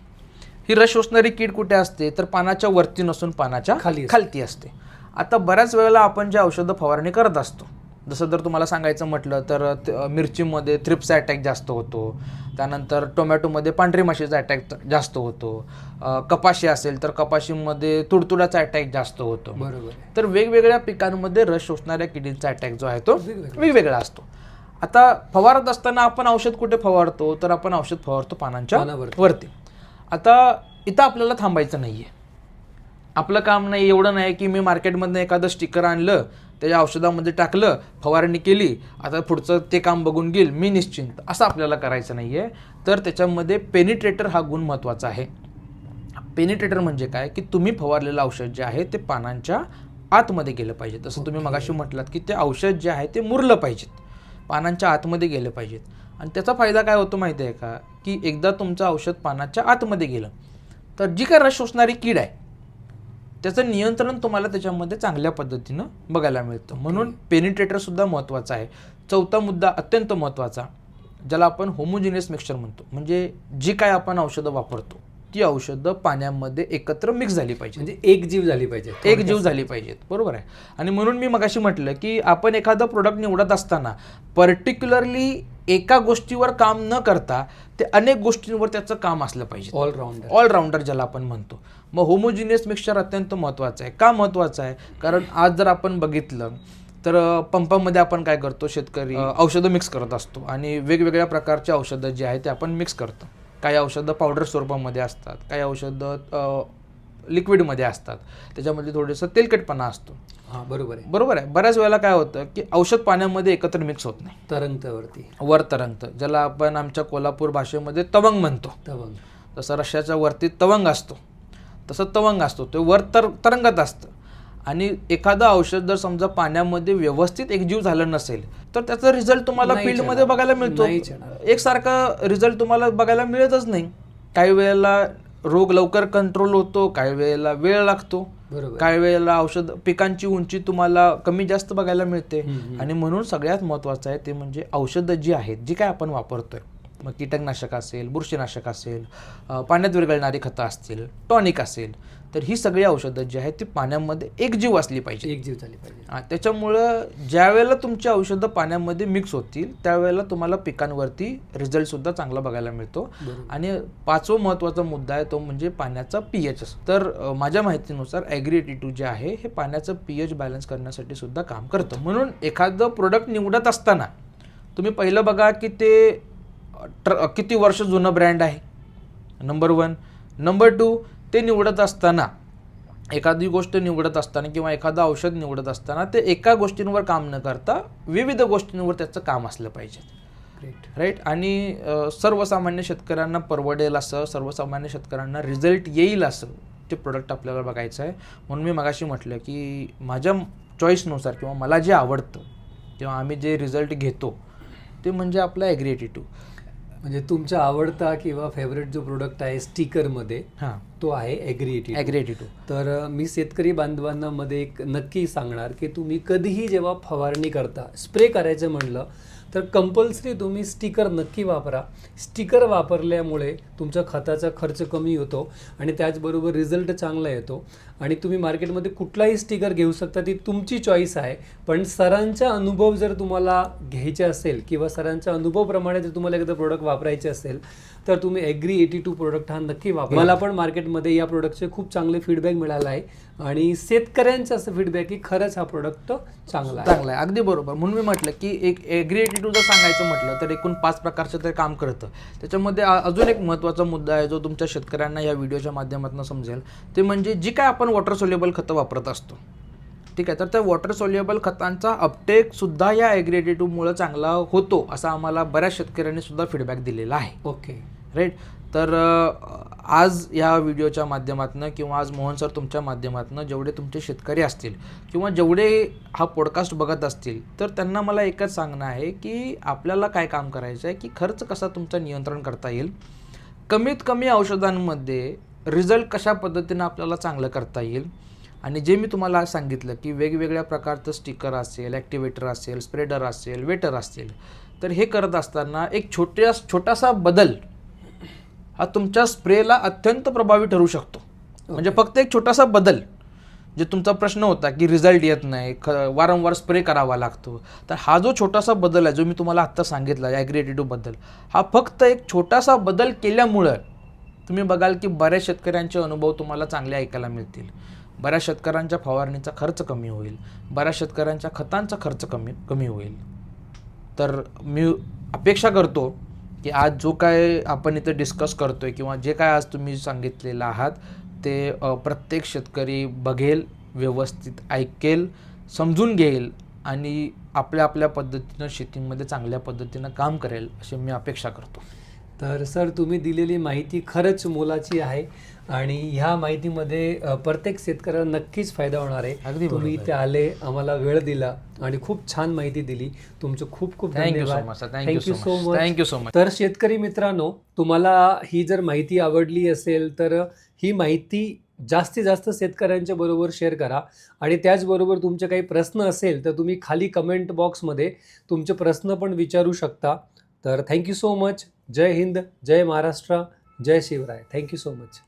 ही रस शोषणारी कीड कुठे असते, तर पानाच्या वरती नसून पानाच्या खालती असते. आता बऱ्याच वेळेला आपण जे औषधं फवारणी करत असतो, जसं जर तुम्हाला सांगायचं म्हटलं तर मिरचीमध्ये थ्रिप्सचा अटॅक जास्त होतो, त्यानंतर टोमॅटोमध्ये पांढरी माशीचा अटॅक जास्त होतो, कपाशी असेल तर कपाशीमध्ये तुडतुड्याचा अटॅक जास्त होतो. बरोबर. तर वेगवेगळ्या पिकांमध्ये रस शोषणाऱ्या किडींचा अटॅक जो आहे तो वेगवेगळा असतो. आता फवारत असताना आपण औषध कुठे फवारतो, तर आपण औषध फवारतो पानांच्या वरती. आता इथं आपल्याला थांबायचं नाही आहे. आपलं काम नाही एवढं नाही की मी मार्केटमधनं एखादं स्टिकर आणलं, त्याच्या औषधामध्ये टाकलं, फवारणी केली, आता पुढचं ते काम बघून घेईल, मी निश्चिंत, असं आपल्याला करायचं नाही आहे. तर त्याच्यामध्ये पेनिट्रेटर हा गुण महत्त्वाचा आहे. पेनिट्रेटर म्हणजे काय, की तुम्ही फवारलेलं औषध जे आहे ते पानांच्या आतमध्ये गेलं पाहिजे. तसं तुम्ही मगाशी म्हटलात की ते औषध जे आहे ते मुरलं पाहिजेत, पानांच्या आतमध्ये गेलं पाहिजेत. आणि त्याचा फायदा काय होतो माहिती आहे का, की एकदा तुमचं औषध पानाच्या आतमध्ये गेलं तर जी काय रस शोषणारी कीड आहे त्याचं नियंत्रण तुम्हाला त्याच्यामध्ये चांगल्या पद्धतीनं बघायला मिळतं. म्हणून पेनिट्रेटर सुद्धा महत्त्वाचा आहे. चौथा मुद्दा अत्यंत महत्त्वाचा, ज्याला आपण होमोजिनियस मिक्सचर म्हणतो, म्हणजे जी काय आपण औषधं वापरतो ती औषधं पाण्यामध्ये एकत्र मिक्स झाली पाहिजे, म्हणजे एकजीव झाली पाहिजे, एकजीव झाली पाहिजेत. बरोबर आहे. आणि म्हणून मी मगाशी म्हटलं की आपण एखादं प्रोडक्ट निवडत असताना पर्टिक्युलरली एका गोष्टीवर काम न करता ते अनेक गोष्टींवर त्याचं काम असलं पाहिजे, ऑलराऊंडर ज्याला आपण म्हणतो. मग होमोजिनियस मिक्सचर अत्यंत महत्त्वाचं आहे. का महत्त्वाचं आहे, कारण आज जर आपण बघितलं तर पंपामध्ये आपण काय करतो, शेतकरी औषधं मिक्स करत असतो आणि वेगवेगळ्या प्रकारचे औषधं जे आहेत ते आपण मिक्स करतो. काही औषधं पावडर स्वरूपामध्ये असतात, काही औषधं लिक्विडमध्ये असतात, त्याच्यामध्ये थोडंसं तेलकटपणा असतो. हां, बरोबर आहे. बरोबर आहे. बऱ्याच वेळेला काय होतं की औषध पाण्यामध्ये एकत्र मिक्स होत नाही, वर तरंगतं, ज्याला आपण आमच्या कोल्हापूर भाषेमध्ये तवंग म्हणतो. जसं रश्याच्या वरती तवंग असतो तसं तवंग असतो, ते वर तरंगत असतं. आणि एखादं औषध जर समजा पाण्यामध्ये व्यवस्थित एकजीव झालं नसेल तर त्याचा रिझल्ट तुम्हाला फील्डमध्ये बघायला मिळतो, एकसारखा रिझल्ट तुम्हाला बघायला मिळतच नाही. काही वेळेला रोग लवकर कंट्रोल होतो, काही वेळेला वेळ लागतो, काही वेळेला औषध पिकांची उंची तुम्हाला कमी जास्त बघायला मिळते. आणि म्हणून सगळ्यात महत्त्वाचं आहे ते म्हणजे औषधं जी आहेत, जी काय आपण वापरतोय, मग कीटकनाशक असेल, बुरशीनाशक असेल, पाण्यात विरघळणारी खतं असतील, टॉनिक असेल, तर ही सगळी औषधं जी आहेत ती पाण्यामध्ये एकजीव असली पाहिजे, एकजीव झाली पाहिजे. त्याच्यामुळं ज्या वेळेला तुमची औषधं पाण्यामध्ये मिक्स होतील त्यावेळेला तुम्हाला पिकांवरती रिझल्टसुद्धा चांगला बघायला मिळतो. आणि पाचवा महत्त्वाचा मुद्दा आहे तो म्हणजे पाण्याचा pH. तर माझ्या माहितीनुसार ॲग्री82 जे आहे हे पाण्याचं pH बॅलन्स करण्यासाठी सुद्धा काम करतं. म्हणून एखादं प्रोडक्ट निवडत असताना तुम्ही पहिलं बघा की ते किती वर्ष जुनं ब्रँड आहे, नंबर 1. नंबर 2, ते निवडत असताना, एखादी गोष्ट निवडत असताना किंवा एखादं औषध निवडत असताना ते एका गोष्टींवर काम न करता विविध गोष्टींवर त्याचं काम असलं पाहिजे, राईट. आणि सर्वसामान्य शेतकऱ्यांना परवडेल असं, सर्वसामान्य शेतकऱ्यांना रिझल्ट येईल असं ते प्रोडक्ट आपल्याला बघायचं आहे. म्हणून मी मगाशी म्हटलं की माझ्या चॉईसनुसार किंवा मला जे आवडतं किंवा आम्ही जे रिझल्ट घेतो ते म्हणजे आपला ॲग्री82. म्हणजे तुमचा आवडता किंवा फेवरेट जो प्रोडक्ट आहे स्टिकरमध्ये, हां, तो आहे ॲग्री82. ॲग्री82. तर मी शेतकरी बांधवांना मध्ये एक नक्की सांगणार की तुम्ही कधीही जेव्हा फवारणी करता, स्प्रे करायचं म्हणलं तर कंपल्सरी तुम्ही स्टिकर नक्की वापरा. स्टिकर वापरल्यामुळे तुमचा खताचा खर्च कमी होतो आणि त्याचबरोबर रिझल्ट चांगला येतो. आणि तुम्ही मार्केटमध्ये कुठलाही स्टिकर घेऊ शकता, ती तुमची चॉईस आहे. पण सरांचा अनुभव जर तुम्हाला घ्यायचे असेल किंवा सरांच्या अनुभवाप्रमाणे जर तुम्हाला एखादं प्रोडक्ट वापरायचे असेल तर तुम्ही ॲग्री82 प्रोडक्ट हा नक्की वापरा. मला पण मार्केटमध्ये या प्रोडक्टचे खूप चांगले फीडबॅक मिळाला आहे आणि शेतकऱ्यांचा असं फीडबॅक की खरंच हा प्रोडक्ट चांगला आहे. अगदी बरोबर. म्हणून मी म्हटलं की एक ॲग्री82 जर सांगायचं म्हटलं तर एकूण 5 प्रकारचं ते काम करतं. त्याच्यामध्ये अजून एक महत्त्वाचा मुद्दा आहे जो तुमच्या शेतकऱ्यांना या व्हिडिओच्या माध्यमातून समजेल, ते म्हणजे जी काय आपण वॉटर सोल्युबल खतं वापरत असतो, ठीक आहे, तर त्या वॉटर सोल्युबल खतांचा अपटेक सुद्धा या ॲग्री82 मुळे चांगला होतो असा आम्हाला बऱ्याच शेतकऱ्यांनी सुद्धा फीडबॅक दिलेला आहे. Okay, right. तर आज या व्हिडिओच्या माध्यमातून किंवा आज मोहन सर तुमच्या माध्यमातून जेवढे तुमचे शेतकरी असतील किंवा जेवढे हा पॉडकास्ट बघत असतील तर त्यांना मला एकच सांगणं आहे की आपल्याला काय काम करायचं आहे की खर्च कसा तुमचा नियंत्रण करता येईल, कमीत कमी औषधांमध्ये रिझल्ट कशा पद्धतीनं आपल्याला चांगलं करता येईल. आणि जे मी तुम्हाला आज सांगितलं की वेगवेगळ्या प्रकारचं स्टिकर असेल, ॲक्टिवेटर असेल, स्प्रेडर असेल, वेटर असतील, तर हे करत असताना एक छोटासा बदल हा तुमच्या स्प्रेला अत्यंत प्रभावी ठरू शकतो. म्हणजे फक्त एक छोटासा बदल, जे तुमचा प्रश्न होता की रिझल्ट येत नाही, वारंवार स्प्रे करावा लागतो, तर हा जो छोटासा बदल आहे जो मी तुम्हाला आत्ता सांगितला ॲग्री82 बद्दल, हा फक्त एक छोटासा बदल केल्यामुळं तुम्ही बघाल की बऱ्याच शेतकऱ्यांचे अनुभव तुम्हाला चांगले ऐकायला मिळतील. बऱ्याच शेतकऱ्यांच्या फवारणीचा खर्च कमी होईल, बऱ्याच शेतकऱ्यांच्या खतांचा खर्च कमी होईल. तर मी अपेक्षा करतो की आज जो काय आपण इथं डिस्कस करतोय किंवा जे काय आज तुम्ही सांगितलेलं आहात ते प्रत्येक शेतकरी बघेल, व्यवस्थित ऐकेल, समजून घेईल आणि आपल्या पद्धतीनं शेतीमध्ये चांगल्या पद्धतीनं काम करेल अशी मी अपेक्षा करतो. तर सर, तुम्ही दिलेली माहिती खरंच मोलाची आहे आणि ह्या माहितीमध्ये प्रत्येक शेतकऱ्याला नक्कीच फायदा होणार आहे. अगदी तुम्ही इथे आले, आम्हाला वेळ दिला आणि खूप छान माहिती दिली. तुमचे खूप खूप धन्यवाद. Thank you so much. तर शेतकरी मित्रांनो, तुम्हाला ही जर माहिती आवडली असेल तर ही माहिती जास्तीत जास्त शेतकऱ्यांच्या बरोबर शेअर करा आणि त्याचबरोबर तुमचे काही प्रश्न असेल तर तुम्ही खाली कमेंट बॉक्समध्ये तुमचे प्रश्न पण विचारू शकता. तर थँक्यू सो मच. जय हिंद, जय महाराष्ट्र, जय शिवराय. Thank you so much.